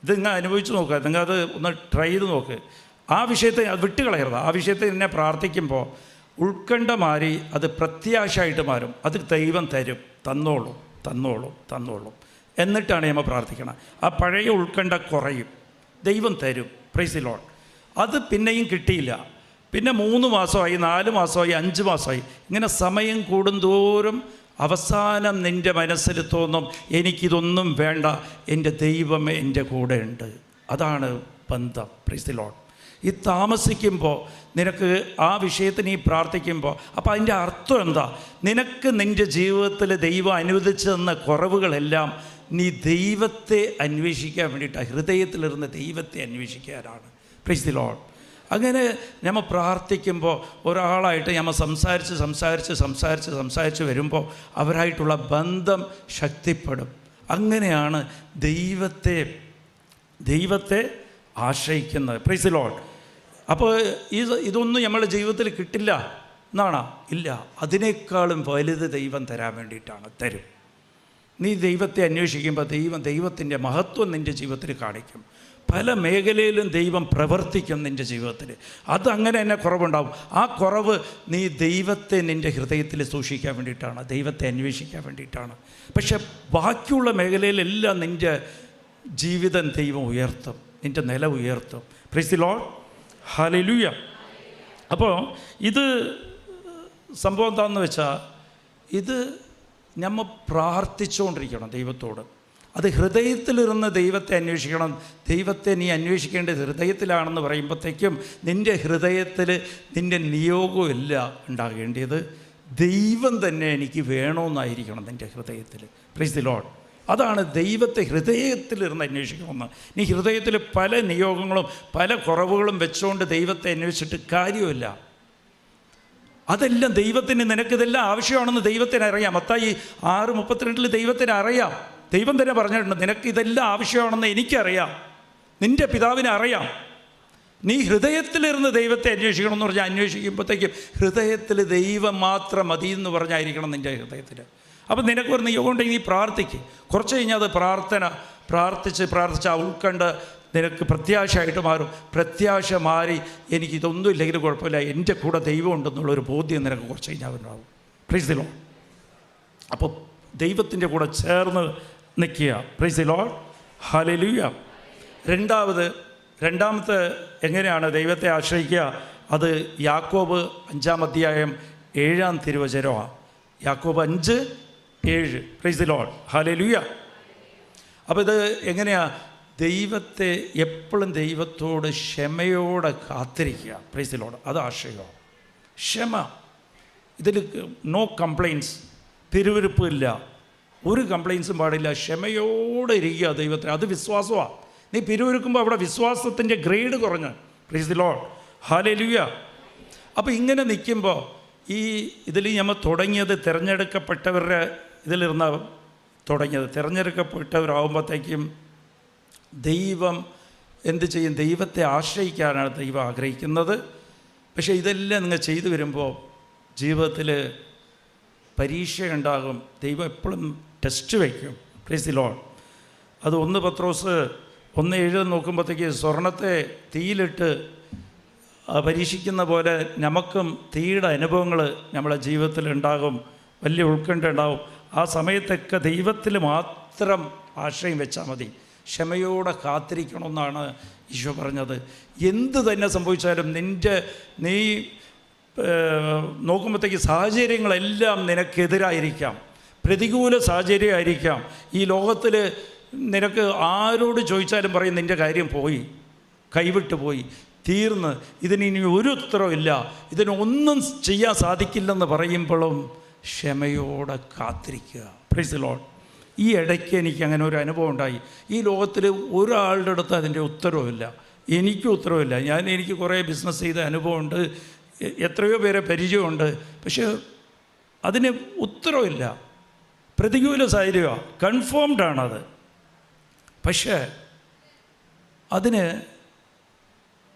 ഇതിങ്ങനെ അനുഭവിച്ച് നോക്കുക, നിങ്ങൾ അത് ഒന്ന് ട്രൈ ചെയ്ത് നോക്ക്. ആ വിഷയത്തെ അത് വിട്ടുകളയരുത്. ആ വിഷയത്തെ എന്നെ പ്രാർത്ഥിക്കുമ്പോൾ ഉത്കണ്ഠ മാറി അത് പ്രത്യാശയായിട്ട് മാറും. അത് ദൈവം തരും, തന്നോളും. എന്നിട്ടാണ് നമ്മൾ പ്രാർത്ഥിക്കണം. ആ പഴയ ഉത്കണ്ഠ കുറയും, ദൈവം തരും. Price the Lord. അത് പിന്നെയും കിട്ടിയില്ല, പിന്നെ 3 മാസമായി, 4 മാസമായി, 5 മാസമായി. ഇങ്ങനെ സമയം കൂടുന്തോറും അവസാനം നിൻ്റെ മനസ്സിൽ തോന്നും, എനിക്കിതൊന്നും വേണ്ട, എൻ്റെ ദൈവം എൻ്റെ കൂടെ ഉണ്ട്. അതാണ് ബന്ധം. Price the Lord. ഈ താമസിക്കുമ്പോൾ നിനക്ക് ആ വിഷയത്തിന് നീ പ്രാർത്ഥിക്കുമ്പോൾ, അപ്പോൾ അതിൻ്റെ അർത്ഥം എന്താ? നിനക്ക് നിൻ്റെ ജീവിതത്തിൽ ദൈവം അനുവദിച്ചു തന്ന കുറവുകളെല്ലാം നീ ദൈവത്തെ അന്വേഷിക്കാൻ വേണ്ടിയിട്ടാണ്. ഹൃദയത്തിലിരുന്ന് ദൈവത്തെ അന്വേഷിക്കാനാണ്. Price the Lord. അങ്ങനെ നമ്മൾ പ്രാർത്ഥിക്കുമ്പോൾ ഒരാളായിട്ട് നമ്മൾ സംസാരിച്ച് വരുമ്പോൾ അവരായിട്ടുള്ള ബന്ധം ശക്തിപ്പെടും. അങ്ങനെയാണ് ദൈവത്തെ ആശ്രയിക്കുന്നത്. Price the Lord. അപ്പോൾ ഇതൊന്നും നമ്മുടെ ജീവിതത്തിൽ കിട്ടില്ല എന്നാണോ? ഇല്ല, അതിനേക്കാളും വലുത് ദൈവം തരാൻ വേണ്ടിയിട്ടാണ്. തരും. നീ ദൈവത്തെ അന്വേഷിക്കുമ്പോൾ ദൈവത്തിൻ്റെ മഹത്വം നിൻ്റെ ജീവിതത്തിൽ കാണിക്കും. പല മേഖലയിലും ദൈവം പ്രവർത്തിക്കും നിൻ്റെ ജീവിതത്തിൽ. അതങ്ങനെ തന്നെ കുറവുണ്ടാവും. ആ കുറവ് നീ ദൈവത്തെ നിൻ്റെ ഹൃദയത്തിൽ സൂക്ഷിക്കാൻ വേണ്ടിയിട്ടാണ്, ദൈവത്തെ അന്വേഷിക്കാൻ വേണ്ടിയിട്ടാണ്. പക്ഷെ ബാക്കിയുള്ള മേഖലയിലെല്ലാം നിൻ്റെ ജീവിതം ദൈവം ഉയർത്തും, നിൻ്റെ നില ഉയർത്തും. Price the Lord. ഹല്ലേലൂയ. അപ്പോൾ ഇത് സംഭവം എന്താണെന്ന് വെച്ചാൽ, ഇത് നമ്മൾ പ്രാർത്ഥിച്ചുകൊണ്ടിരിക്കണം ദൈവത്തോട്. അത് ഹൃദയത്തിലിരുന്ന് ദൈവത്തെ അന്വേഷിക്കണം. ദൈവത്തെ നീ അന്വേഷിക്കേണ്ടത് ഹൃദയത്തിലാണെന്ന് പറയുമ്പോഴത്തേക്കും നിൻ്റെ ഹൃദയത്തിൽ നിൻ്റെ നിയോഗമില്ല ഉണ്ടാകേണ്ടത്, ദൈവം തന്നെ എനിക്ക് വേണമെന്നായിരിക്കണം നിൻ്റെ ഹൃദയത്തിൽ. Price the Lord. അതാണ് ദൈവത്തെ ഹൃദയത്തിലിരുന്ന് അന്വേഷിക്കണമെന്ന്. നീ ഹൃദയത്തിൽ പല നിയോഗങ്ങളും പല കുറവുകളും വെച്ചുകൊണ്ട് ദൈവത്തെ അന്വേഷിച്ചിട്ട് കാര്യമില്ല. അതെല്ലാം ദൈവത്തിന്, നിനക്കിതെല്ലാം ആവശ്യമാണെന്ന് ദൈവത്തിന് അറിയാം. മത്തായി 6:32 ദൈവത്തിന് അറിയാം ദൈവം തന്നെ പറഞ്ഞിട്ടുണ്ട്, നിനക്ക് ഇതെല്ലാം ആവശ്യമാണെന്ന് എനിക്കറിയാം, നിൻ്റെ പിതാവിനെ അറിയാം. നീ ഹൃദയത്തിലിരുന്ന് ദൈവത്തെ അന്വേഷിക്കണമെന്ന് പറഞ്ഞാൽ അന്വേഷിക്കുമ്പോഴത്തേക്കും ഹൃദയത്തിൽ ദൈവം മാത്രം മതി എന്ന് പറഞ്ഞായിരിക്കണം നിൻ്റെ ഹൃദയത്തിൽ. അപ്പം നിനക്ക് ഒരു നിയോഗമുണ്ടെങ്കിൽ നീ പ്രാർത്ഥിക്കും. കുറച്ച് കഴിഞ്ഞാൽ അത് പ്രാർത്ഥിച്ച് ഉൾക്കണ്ട് നിനക്ക് പ്രത്യാശയായിട്ട് മാറും. പ്രത്യാശ മാറി എനിക്കിതൊന്നും ഇല്ലെങ്കിലും കുഴപ്പമില്ല, എൻ്റെ കൂടെ ദൈവം ഉണ്ടെന്നുള്ളൊരു ബോധ്യം നിനക്ക് കുറച്ച് കഴിഞ്ഞാൽ ഉണ്ടാവും. Price the Lord. അപ്പോൾ ദൈവത്തിൻ്റെ കൂടെ ചേർന്ന് നിൽക്കുക. Price the Lord. ഹല്ലേലൂയ. രണ്ടാമത്തെ എങ്ങനെയാണ് ദൈവത്തെ ആശ്രയിക്കുക? അത് യാക്കോബ് 5-ാം അധ്യായം 7-ാം തിരുവചനമാണ്. യാക്കോബ് 5:7. Price the Lord. ഹല്ലേലൂയ. അപ്പോൾ ഇത് എങ്ങനെയാണ്? ദൈവത്തെ എപ്പോഴും ദൈവത്തോട് ക്ഷമയോടെ കാത്തിരിക്കുക. Price the Lord. അത് ആശ്രയം, ക്ഷമ. ഇതിൽ നോ കംപ്ലൈൻറ്റ്സ്, പിറുവിറുപ്പില്ല, ഒരു കംപ്ലൈൻസും പാടില്ല. ക്ഷമയോടെ ഇരിക്കുക ദൈവത്തിന്. അത് വിശ്വാസമാണ്. നീ പിറുവിറുക്കുമ്പോൾ അവിടെ വിശ്വാസത്തിൻ്റെ ഗ്രേഡ് കുറഞ്ഞ്. Price the Lord. ഹല്ലേലൂയ. അപ്പോൾ ഇങ്ങനെ നിൽക്കുമ്പോൾ ഇതിൽ നമ്മൾ തുടങ്ങിയത് തിരഞ്ഞെടുക്കപ്പെട്ടവരുടെ ഇതിലിരുന്ന തുടങ്ങിയത്. തിരഞ്ഞെടുക്കപ്പെട്ടവരാകുമ്പോഴത്തേക്കും ദൈവം എന്ത് ചെയ്യും? ദൈവത്തെ ആശ്രയിക്കാനാണ് ദൈവം ആഗ്രഹിക്കുന്നത്. പക്ഷേ ഇതെല്ലാം നിങ്ങൾ ചെയ്തു വരുമ്പോൾ ജീവിതത്തിൽ പരീക്ഷയുണ്ടാകും. ദൈവം എപ്പോഴും ടെസ്റ്റ് വയ്ക്കും. Price the Lord. അത് 1 പത്രോസ് 1:7 നോക്കുമ്പോഴത്തേക്ക് സ്വർണത്തെ തീയിലിട്ട് പരീക്ഷിക്കുന്ന പോലെ നമുക്കും തീയുടെ അനുഭവങ്ങൾ നമ്മുടെ ജീവിതത്തിൽ ഉണ്ടാകും. വലിയ ഉത്കണ്ഠ ഉണ്ടാകും. ആ സമയത്തൊക്കെ ദൈവത്തിൽ മാത്രം ആശ്രയം വെച്ചാൽ മതി. ക്ഷമയോടെ കാത്തിരിക്കണമെന്നാണ് ഈശോ പറഞ്ഞത്. എന്ത് തന്നെ സംഭവിച്ചാലും നീ നോക്കുമ്പോഴത്തേക്ക് സാഹചര്യങ്ങളെല്ലാം നിനക്കെതിരായിരിക്കാം, പ്രതികൂല സാഹചര്യമായിരിക്കാം. ഈ ലോകത്തിൽ നിനക്ക് ആരോട് ചോദിച്ചാലും പറയും നിൻ്റെ കാര്യം പോയി, കൈവിട്ടു പോയി, തീർന്ന്, ഇതിനി ഒരു ഉത്തരവില്ല, ഇതിനൊന്നും ചെയ്യാൻ സാധിക്കില്ലെന്ന് പറയുമ്പോഴും ക്ഷമയോടെ കാത്തിരിക്കുക. Price the Lord. ഈ ഇടയ്ക്ക് എനിക്ക് അങ്ങനെ ഒരു അനുഭവം ഉണ്ടായി. ഈ ലോകത്തിൽ ഒരാളുടെ അടുത്ത് അതിൻ്റെ ഉത്തരവില്ല, എനിക്കും ഉത്തരവില്ല. എനിക്ക് കുറേ ബിസിനസ് ചെയ്ത അനുഭവമുണ്ട്, എത്രയോ പേരെ പരിചയമുണ്ട്. പക്ഷേ അതിന് ഉത്തരവില്ല, പ്രതികൂല സാഹചര്യമാണ്, കൺഫേംഡാണത്. പക്ഷേ അതിന്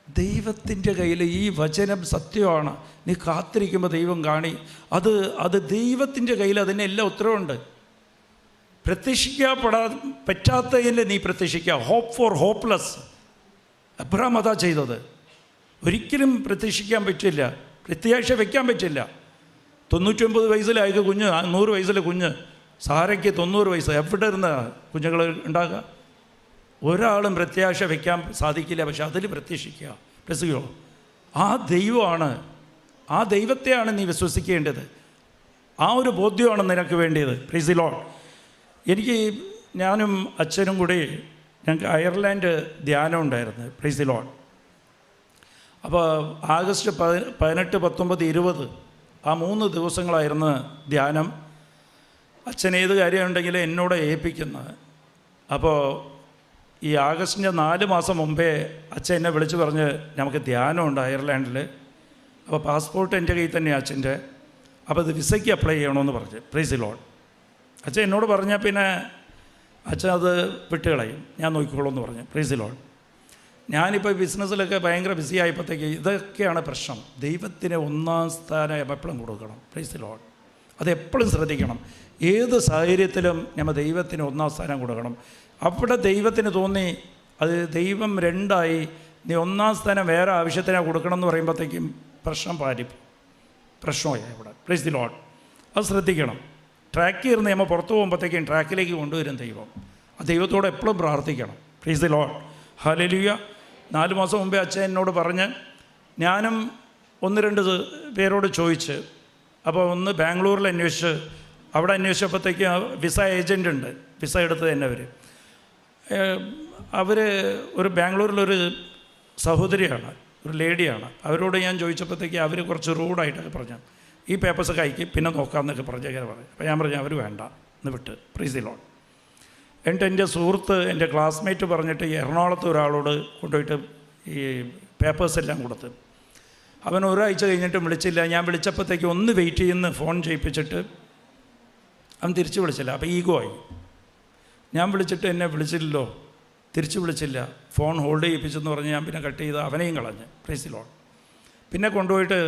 ദൈവത്തിൻ്റെ കയ്യിൽ ഈ വചനം സത്യമാണ്. നീ കാത്തിരിക്കുമ്പോൾ ദൈവം കാണി. അത് ദൈവത്തിൻ്റെ കയ്യിൽ അതിന് എല്ലാ ഉത്തരവുണ്ട്. പറ്റാത്തതിൽ നീ പ്രത്യക്ഷിക്കുക. Hope for hopeless. അബ്രഹാം അതാ ചെയ്തത്. ഒരിക്കലും പ്രത്യക്ഷിക്കാൻ പറ്റില്ല, പ്രത്യാശ വയ്ക്കാൻ പറ്റില്ല. 99 വയസ്സിലായ കുഞ്ഞ്, 100 വയസ്സിലെ കുഞ്ഞ്, സാരയ്ക്ക് 90 വയസ്സ്. എവിടെ ഇരുന്ന കുഞ്ഞുങ്ങൾ ഉണ്ടാകുക? ഒരാളും പ്രത്യാശ വയ്ക്കാൻ സാധിക്കില്ല. പക്ഷെ അതിൽ പ്രത്യക്ഷിക്കുക. പ്രസിക്കോ ആ ദൈവമാണ്, ആ ദൈവത്തെയാണ് നീ വിശ്വസിക്കേണ്ടത്. ആ ഒരു ബോധ്യമാണ് നിനക്ക് വേണ്ടിയത്. Price the Lord. ഞാനും അച്ഛനും കൂടി ഞങ്ങൾക്ക് അയർലാൻഡ് ധ്യാനം ഉണ്ടായിരുന്നു. Price the Lord. അപ്പോൾ ആഗസ്റ്റ് 18, 19, 20 ആ 3 ദിവസങ്ങളായിരുന്നു ധ്യാനം. അച്ഛൻ ഏത് കാര്യമുണ്ടെങ്കിലും എന്നോട് ഏൽപ്പിക്കുന്നത്. അപ്പോൾ ഈ ആഗസ്റ്റിൻ്റെ 4 മാസം മുമ്പേ അച്ഛൻ എന്നെ വിളിച്ച് പറഞ്ഞ് നമുക്ക് ധ്യാനമുണ്ട് അയർലാൻഡിൽ. അപ്പോൾ പാസ്പോർട്ട് എൻ്റെ കയ്യിൽ തന്നെയാണ് അച്ഛൻ്റെ. അപ്പോൾ അത് വിസയ്ക്ക് അപ്ലൈ ചെയ്യണമെന്ന് പറഞ്ഞ്. Praise the Lord. അച്ഛൻ എന്നോട് പറഞ്ഞാൽ പിന്നെ അച്ഛൻ അത് വിട്ടുകളയും, ഞാൻ നോക്കിക്കോളൂ എന്ന് പറഞ്ഞു. Price the Lord. ഞാനിപ്പോൾ ബിസിനസ്സിലൊക്കെ ഭയങ്കര ബിസി ആയപ്പോഴത്തേക്ക് ഇതൊക്കെയാണ് പ്രശ്നം. ദൈവത്തിന് 1-ാം സ്ഥാനം എപ്പോഴും കൊടുക്കണം. Price the Lord. അതെപ്പോഴും ശ്രദ്ധിക്കണം. ഏത് സാഹചര്യത്തിലും നമ്മൾ ദൈവത്തിന് 1-ാം സ്ഥാനം കൊടുക്കണം. അവിടെ ദൈവത്തിന് തോന്നി അത് ദൈവം 2ആയി, നീ 1-ാം സ്ഥാനം വേറെ ആവശ്യത്തിനാണ് കൊടുക്കണം എന്ന് പറയുമ്പോഴത്തേക്കും പ്രശ്നമായി അവിടെ. Price the Lord. അത് ശ്രദ്ധിക്കണം. ട്രാക്കിൽ ഇരുന്ന് നമ്മൾ പുറത്തു പോകുമ്പോഴത്തേക്കും ട്രാക്കിലേക്ക് കൊണ്ടുവരും ദൈവം. ആ ദൈവത്തോട് എപ്പോഴും പ്രാർത്ഥിക്കണം. Price the Lord. ഹല്ലേലൂയ. 4 മാസം മുമ്പേ അച്ഛൻ എന്നോട് പറഞ്ഞ്, ഞാനും 1-2 പേരോട് ചോദിച്ച്, അപ്പോൾ ഒന്ന് ബാംഗ്ലൂരിൽ അന്വേഷിച്ച്, അവിടെ അന്വേഷിച്ചപ്പോഴത്തേക്ക് വിസ ഏജൻ്റ് ഉണ്ട്, വിസ എടുത്തത് തന്നെ അവർ ഒരു ബാംഗ്ലൂരിലൊരു സഹോദരിയാണ്, ഒരു ലേഡിയാണ്. അവരോട് ഞാൻ ചോദിച്ചപ്പോഴത്തേക്ക് അവർ കുറച്ച് റൂഡായിട്ടൊക്കെ പറഞ്ഞു, ഈ പേപ്പേഴ്സൊക്കെ അയക്കി പിന്നെ നോക്കാമെന്നൊക്കെ പറഞ്ഞേക്കാൻ പറഞ്ഞു. അപ്പോൾ ഞാൻ പറഞ്ഞു അവർ വേണ്ട എന്ന് വിട്ട്. Price the Lord. എന്നിട്ട് എൻ്റെ സുഹൃത്ത്, എൻ്റെ ക്ലാസ്മേറ്റ് പറഞ്ഞിട്ട് എറണാകുളത്ത് ഒരാളോട് കൊണ്ടുപോയിട്ട് ഈ പേപ്പേഴ്സ് എല്ലാം കൊടുത്ത്, അവൻ ഒരാഴ്ച കഴിഞ്ഞിട്ടും വിളിച്ചില്ല. ഞാൻ വിളിച്ചപ്പോഴത്തേക്ക് ഒന്ന് വെയിറ്റ് ചെയ്യുന്ന ഫോൺ ചെയ്യിപ്പിച്ചിട്ട് അവൻ തിരിച്ച് വിളിച്ചില്ല. അപ്പോൾ ഈഗോ ആയി. ഞാൻ വിളിച്ചിട്ട് എന്നെ വിളിച്ചില്ലല്ലോ, തിരിച്ചു വിളിച്ചില്ല, ഫോൺ ഹോൾഡ് ചെയ്യിപ്പിച്ചെന്ന് പറഞ്ഞ് ഞാൻ പിന്നെ കട്ട് ചെയ്ത് അവനെയും കളഞ്ഞ്. Price the Lord. പിന്നെ കൊണ്ടുപോയിട്ട്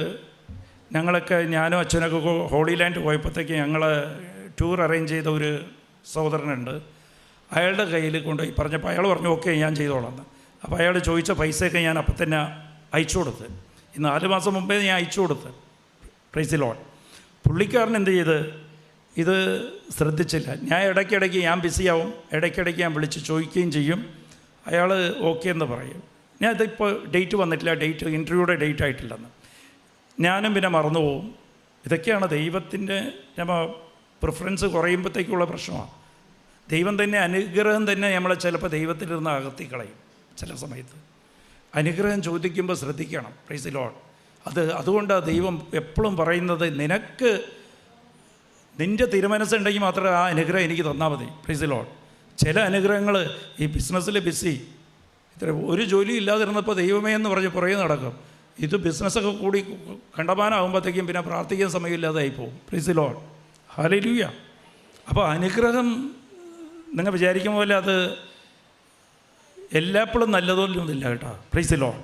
ഞങ്ങളൊക്കെ, ഞാനും അച്ഛനൊക്കെ ഹോളി ലാൻഡ് പോയപ്പോഴത്തേക്ക് ഞങ്ങൾ ടൂർ അറേഞ്ച് ചെയ്ത ഒരു സഹോദരനുണ്ട്. അയാളുടെ കയ്യിൽ കൊണ്ടുപോയി പറഞ്ഞപ്പോൾ അയാൾ പറഞ്ഞു ഓക്കെ ഞാൻ ചെയ്തോളാം എന്ന്. അപ്പോൾ അയാൾ ചോദിച്ച പൈസയൊക്കെ ഞാൻ അപ്പം തന്നെ അയച്ചു കൊടുത്ത്. 4 മാസം മുമ്പേ ഞാൻ അയച്ചു കൊടുത്ത്. Price the Lord. പുള്ളിക്കാരൻ എന്ത് ചെയ്ത് ഇത് ശ്രദ്ധിച്ചില്ല. ഞാൻ ഇടയ്ക്കിടയ്ക്ക് ഞാൻ ബിസിയാവും, ഇടയ്ക്കിടയ്ക്ക് ഞാൻ വിളിച്ച് ചോദിക്കുകയും ചെയ്യും. അയാൾ ഓക്കെ എന്ന് പറയും. ഞാൻ ഇതിപ്പോൾ ഡേറ്റ് വന്നിട്ടില്ല, ഇൻ്റർവ്യൂയുടെ ഡേറ്റ് ആയിട്ടില്ലെന്ന്. ഞാനും പിന്നെ മറന്നു പോവും. ഇതൊക്കെയാണ് ദൈവത്തിൻ്റെ പ്രിഫറൻസ് കുറയുമ്പോഴത്തേക്കുള്ള പ്രശ്നമാണ്. ദൈവം തന്നെ, അനുഗ്രഹം തന്നെ നമ്മളെ ചിലപ്പോൾ ദൈവത്തിലിരുന്ന് അകത്തി കളയും. ചില സമയത്ത് അനുഗ്രഹം ചോദിക്കുമ്പോൾ ശ്രദ്ധിക്കണം. Price the Lord. അതുകൊണ്ടാണ് ദൈവം എപ്പോഴും പറയുന്നത്, നിനക്ക് നിൻ്റെ തിരുമനസ്സുണ്ടെങ്കിൽ മാത്രമേ ആ അനുഗ്രഹം എനിക്ക് തന്നാൽ മതി. Price the Lord. ചില അനുഗ്രഹങ്ങൾ ഈ ബിസിനസ്സിൽ ബിസി, ഒരു ജോലി ഇല്ലാതിരുന്നപ്പോൾ ദൈവമേ എന്ന് പറഞ്ഞ് പുറകെ നടക്കും. ഇത് ബിസിനസ്സൊക്കെ കൂടി കണ്ടമാനാകുമ്പോഴത്തേക്കും പിന്നെ പ്രാർത്ഥിക്കാൻ സമയമില്ലാതായി പോകും. Price the Lord. ഹല്ലേലൂയ. അപ്പോൾ അനുഗ്രഹം നിങ്ങൾ വിചാരിക്കും പോലെ അത് എല്ലാപ്പോഴും നല്ലതൊന്നുമില്ല കേട്ടോ. Price the Lord.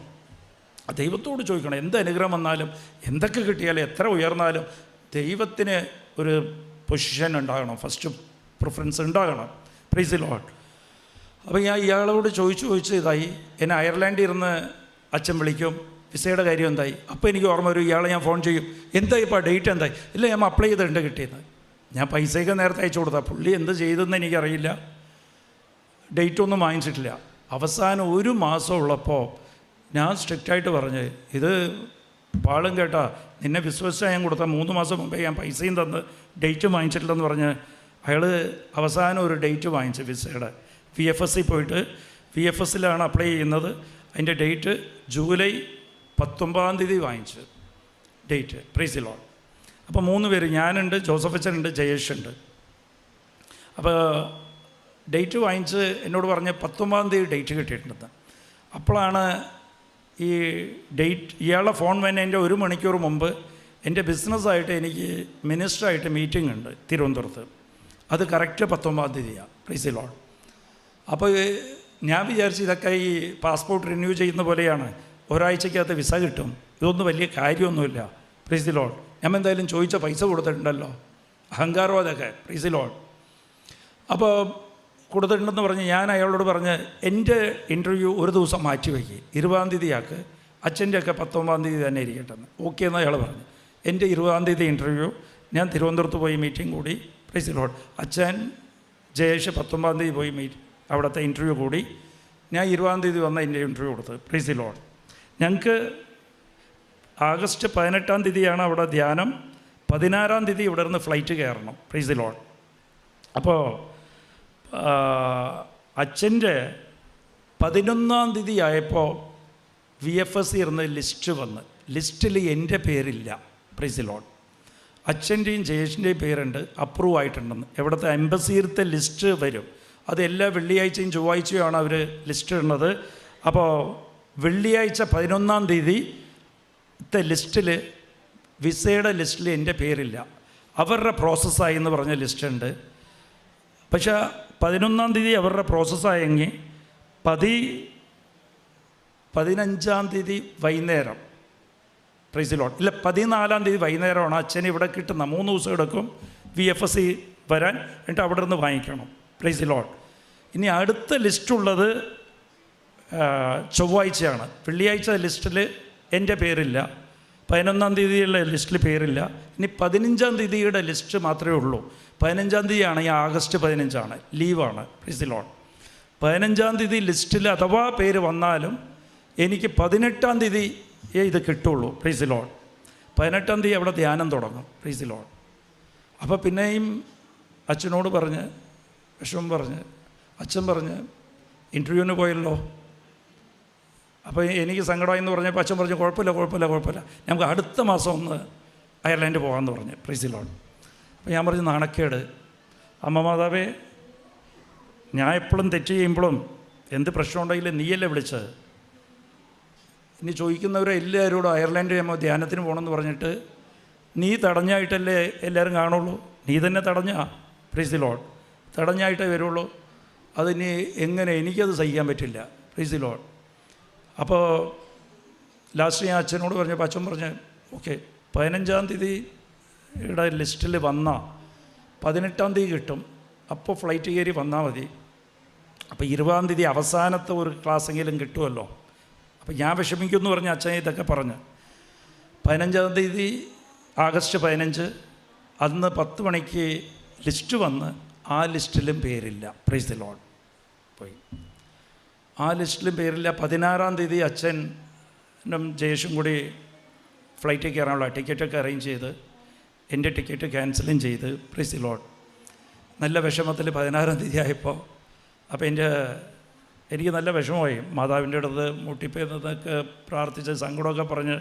ദൈവത്തോട് ചോദിക്കണം. എന്ത് അനുഗ്രഹം വന്നാലും, എന്തൊക്കെ കിട്ടിയാലും, എത്ര ഉയർന്നാലും ദൈവത്തിന് ഒരു പൊസിഷൻ ഉണ്ടാകണം, ഫസ്റ്റ് പ്രിഫറൻസ് ഉണ്ടാകണം. Price the Lord. അപ്പോൾ ഞാൻ ഇയാളോട് ചോദിച്ച് ഇതായി. എന്നെ അയർലാൻഡിൽ ഇരുന്ന് അച്ഛൻ വിളിക്കും, വിസയുടെ കാര്യം എന്തായി? അപ്പോൾ എനിക്ക് ഓർമ്മ വരും, ഇയാളെ ഞാൻ ഫോൺ ചെയ്യും, എന്തായി ഇപ്പോൾ ഡേറ്റ് എന്തായി? ഇല്ല, ഞാൻ അപ്ലൈ ചെയ്തിട്ടുണ്ട്, കിട്ടിയെന്ന്. ഞാൻ പൈസയൊക്കെ നേരത്തെ അയച്ചു കൊടുത്താൽ പുള്ളി എന്ത് ചെയ്തെന്ന് എനിക്കറിയില്ല, ഡേറ്റൊന്നും വാങ്ങിച്ചിട്ടില്ല. അവസാനം 1 മാസം ഉള്ളപ്പോൾ ഞാൻ സ്ട്രിക്റ്റായിട്ട് പറഞ്ഞ്, ഇത് പാളും കേട്ടാ, നിന്നെ വിശ്വസിച്ചാൽ ഞാൻ കൊടുത്താൽ 3 മാസം മുമ്പേ ഞാൻ പൈസയും തന്ന് ഡേറ്റും വാങ്ങിച്ചിട്ടില്ലെന്ന് പറഞ്ഞ് അയാൾ അവസാനം ഒരു ഡേറ്റ് വാങ്ങിച്ചു വിസയുടെ. VFS പോയിട്ട് VFS അപ്ലൈ ചെയ്യുന്നത്. അതിൻ്റെ ഡേറ്റ് ജൂലൈ 19 വാങ്ങിച്ചു ഡേറ്റ്. Price the Lord. അപ്പോൾ 3 പേര്, ഞാനുണ്ട്, ജോസഫ് അച്ഛനുണ്ട്, ജയേഷ് ഉണ്ട്. അപ്പോൾ ഡേറ്റ് വാങ്ങിച്ച് എന്നോട് പറഞ്ഞ് 19 ഡേറ്റ് കിട്ടിയിട്ടുണ്ടെന്ന്. അപ്പോഴാണ് ഈ ഡേറ്റ്, ഇയാളുടെ ഫോൺ വരുന്നതിൻ്റെ 1 മണിക്കൂർ മുമ്പ് എൻ്റെ ബിസിനസ്സായിട്ട് എനിക്ക് മിനിസ്റ്ററായിട്ട് മീറ്റിംഗ് ഉണ്ട് തിരുവനന്തപുരത്ത്. അത് കറക്റ്റ് 19 പ്രൈസ് ദി ലോർഡ്. അപ്പോൾ ഞാൻ വിചാരിച്ചു ഇതൊക്കെ ഈ പാസ്പോർട്ട് റിന്യൂ ചെയ്യുന്ന പോലെയാണ്, ഒരാഴ്ചക്കകത്ത് വിസ കിട്ടും, ഇതൊന്നും വലിയ കാര്യമൊന്നുമില്ല. Price the Lord. ഞാൻ എന്തായാലും ചോദിച്ച പൈസ കൊടുത്തിട്ടുണ്ടല്ലോ, അഹങ്കാരം അതൊക്കെ. Price the Lord. അപ്പോൾ കൊടുത്തിട്ടുണ്ടെന്ന് പറഞ്ഞ് ഞാൻ അയാളോട് പറഞ്ഞ് എൻ്റെ ഇൻ്റർവ്യൂ ഒരു ദിവസം മാറ്റി വയ്ക്കുക, 20 അച്ഛൻ്റെയൊക്കെ 19 തന്നെ ഇരിക്കട്ടെന്ന്. ഓക്കെ എന്ന് അയാൾ പറഞ്ഞു. എൻ്റെ 20 ഇൻ്റർവ്യൂ, ഞാൻ തിരുവനന്തപുരത്ത് പോയി മീറ്റിംഗ് കൂടി. Price the Lord. അച്ഛൻ ജയേഷ് 19 പോയി അവിടുത്തെ ഇൻ്റർവ്യൂ കൂടി. ഞാൻ 20 വന്ന എൻ്റെ ഇൻ്റർവ്യൂ കൊടുത്തത്. Price the Lord. ഞങ്ങൾക്ക് ആഗസ്റ്റ് 18 അവിടെ ധ്യാനം, 16 ഇവിടെ നിന്ന് ഫ്ലൈറ്റ് കയറണം. Price the Lord. അപ്പോൾ അച്ഛൻ്റെ 11 ആയപ്പോൾ VFS ഇരുന്ന് ലിസ്റ്റ് വന്ന്, ലിസ്റ്റിൽ എൻ്റെ പേരില്ല. Price the Lord. അച്ഛൻ്റെയും ജയേഷിൻ്റെയും പേരുണ്ട്, അപ്രൂവ് ആയിട്ടുണ്ടെന്ന്. എവിടുത്തെ എംബസിയിലത്തെ ലിസ്റ്റ് വരും. അത് എല്ലാ വെള്ളിയാഴ്ചയും ചൊവ്വാഴ്ചയുമാണ് അവർ ലിസ്റ്റ് ഇടുന്നത്. അപ്പോൾ വെള്ളിയാഴ്ച 11 ലിസ്റ്റിൽ, വിസയുടെ ലിസ്റ്റിൽ എൻ്റെ പേരില്ല. അവരുടെ പ്രോസസ്സായി എന്ന് പറഞ്ഞ ലിസ്റ്റുണ്ട്. പക്ഷേ 11 അവരുടെ പ്രോസസ്സായെങ്കിൽ 15 വൈകുന്നേരം, പ്രൈസ് ദി ലോർഡ്, ഇല്ല 14 വൈകുന്നേരമാണ് അച്ഛന് ഇവിടെ കിട്ടുന്ന. 3 ദിവസം എടുക്കും VFS വരാൻ, എന്നിട്ട് അവിടെ നിന്ന് വാങ്ങിക്കണം. Price the Lord. ഇനി അടുത്ത ലിസ്റ്റുള്ളത് ചൊവ്വാഴ്ചയാണ്. വെള്ളിയാഴ്ച ലിസ്റ്റിൽ എൻ്റെ പേരില്ല, 11 ലിസ്റ്റിൽ പേരില്ല. ഇനി 15 ലിസ്റ്റ് മാത്രമേ ഉള്ളൂ. 15 ഈ ആഗസ്റ്റ് 15 ലീവാണ്. Price the Lord. 15 ലിസ്റ്റിൽ അഥവാ പേര് വന്നാലും എനിക്ക് 18 ഇത് കിട്ടുള്ളൂ. Price the Lord. 18 അവിടെ ധ്യാനം തുടങ്ങും. Price the Lord. അപ്പോൾ പിന്നെയും അച്ഛനോട് പറഞ്ഞ്, വിഷമം പറഞ്ഞ്, അച്ഛൻ പറഞ്ഞ് ഇൻ്റർവ്യൂവിന് പോയല്ലോ. അപ്പോൾ എനിക്ക് സങ്കടമായി എന്ന് പറഞ്ഞപ്പോൾ അച്ഛൻ പറഞ്ഞു കുഴപ്പമില്ല, നമുക്ക് അടുത്ത മാസം ഒന്ന് അയർലാൻഡ് പോകാമെന്ന് പറഞ്ഞു. Price the Lord. അപ്പോൾ ഞാൻ പറഞ്ഞു നാണക്കേട്, അമ്മ മാതാവേ, ഞാൻ എപ്പോഴും തെറ്റ് ചെയ്യുമ്പോഴും എന്ത് പ്രശ്നം ഉണ്ടെങ്കിലും നീയല്ലേ വിളിച്ചത്. ഇനി ചോദിക്കുന്നവരെ എല്ലാവരോടും അയർലാൻഡ് ധ്യാനത്തിന് പോകണമെന്ന് പറഞ്ഞിട്ട് നീ തടഞ്ഞായിട്ടല്ലേ എല്ലാവരും കാണുള്ളൂ. നീ തന്നെ തടഞ്ഞാ. Praise the Lord. തടഞ്ഞായിട്ടേ വരുള്ളൂ. അതിന് എങ്ങനെ, എനിക്കത് സഹിക്കാൻ പറ്റില്ല. Praise the Lord. അപ്പോൾ ലാസ്റ്റ് ഞാൻ അച്ഛനോട് പറഞ്ഞപ്പോൾ അച്ഛൻ പറഞ്ഞ് ഓക്കെ 15-ാം തീയതിയുടെ ലിസ്റ്റിൽ വന്നാൽ 18-ാം തീയതി കിട്ടും, അപ്പോൾ ഫ്ലൈറ്റ് കയറി വന്നാൽ മതി. അപ്പോൾ 20-ാം തീയതി അവസാനത്തെ ഒരു ക്ലാസ്സെങ്കിലും കിട്ടുമല്ലോ. അപ്പോൾ ഞാൻ വിഷമിക്കുമെന്ന് പറഞ്ഞ് അച്ഛൻ ഇതൊക്കെ പറഞ്ഞ് 15-ാം തീയതി ആഗസ്റ്റ് 15 അന്ന് 10 മണിക്ക് ലിസ്റ്റ് വന്ന് ആ ലിസ്റ്റിലും പേരില്ല. Price the Lord. പോയി ആ ലിസ്റ്റിലും പേരില്ല. 16-ാം തീയതി അച്ഛനും ജയേഷും കൂടി ഫ്ലൈറ്റിൽ കയറാനുള്ള ടിക്കറ്റൊക്കെ അറേഞ്ച് ചെയ്ത് എൻ്റെ ടിക്കറ്റ് ക്യാൻസലും ചെയ്ത്. Price the Lord. നല്ല വിഷമത്തിൽ 16-ാം തീയതി ആയപ്പോൾ അപ്പോൾ എനിക്ക് നല്ല വിഷമമായി. മാതാവിൻ്റെ അടുത്ത് മുട്ടിപ്പോയെന്നൊക്കെ പ്രാർത്ഥിച്ച് സങ്കടമൊക്കെ പറഞ്ഞ്,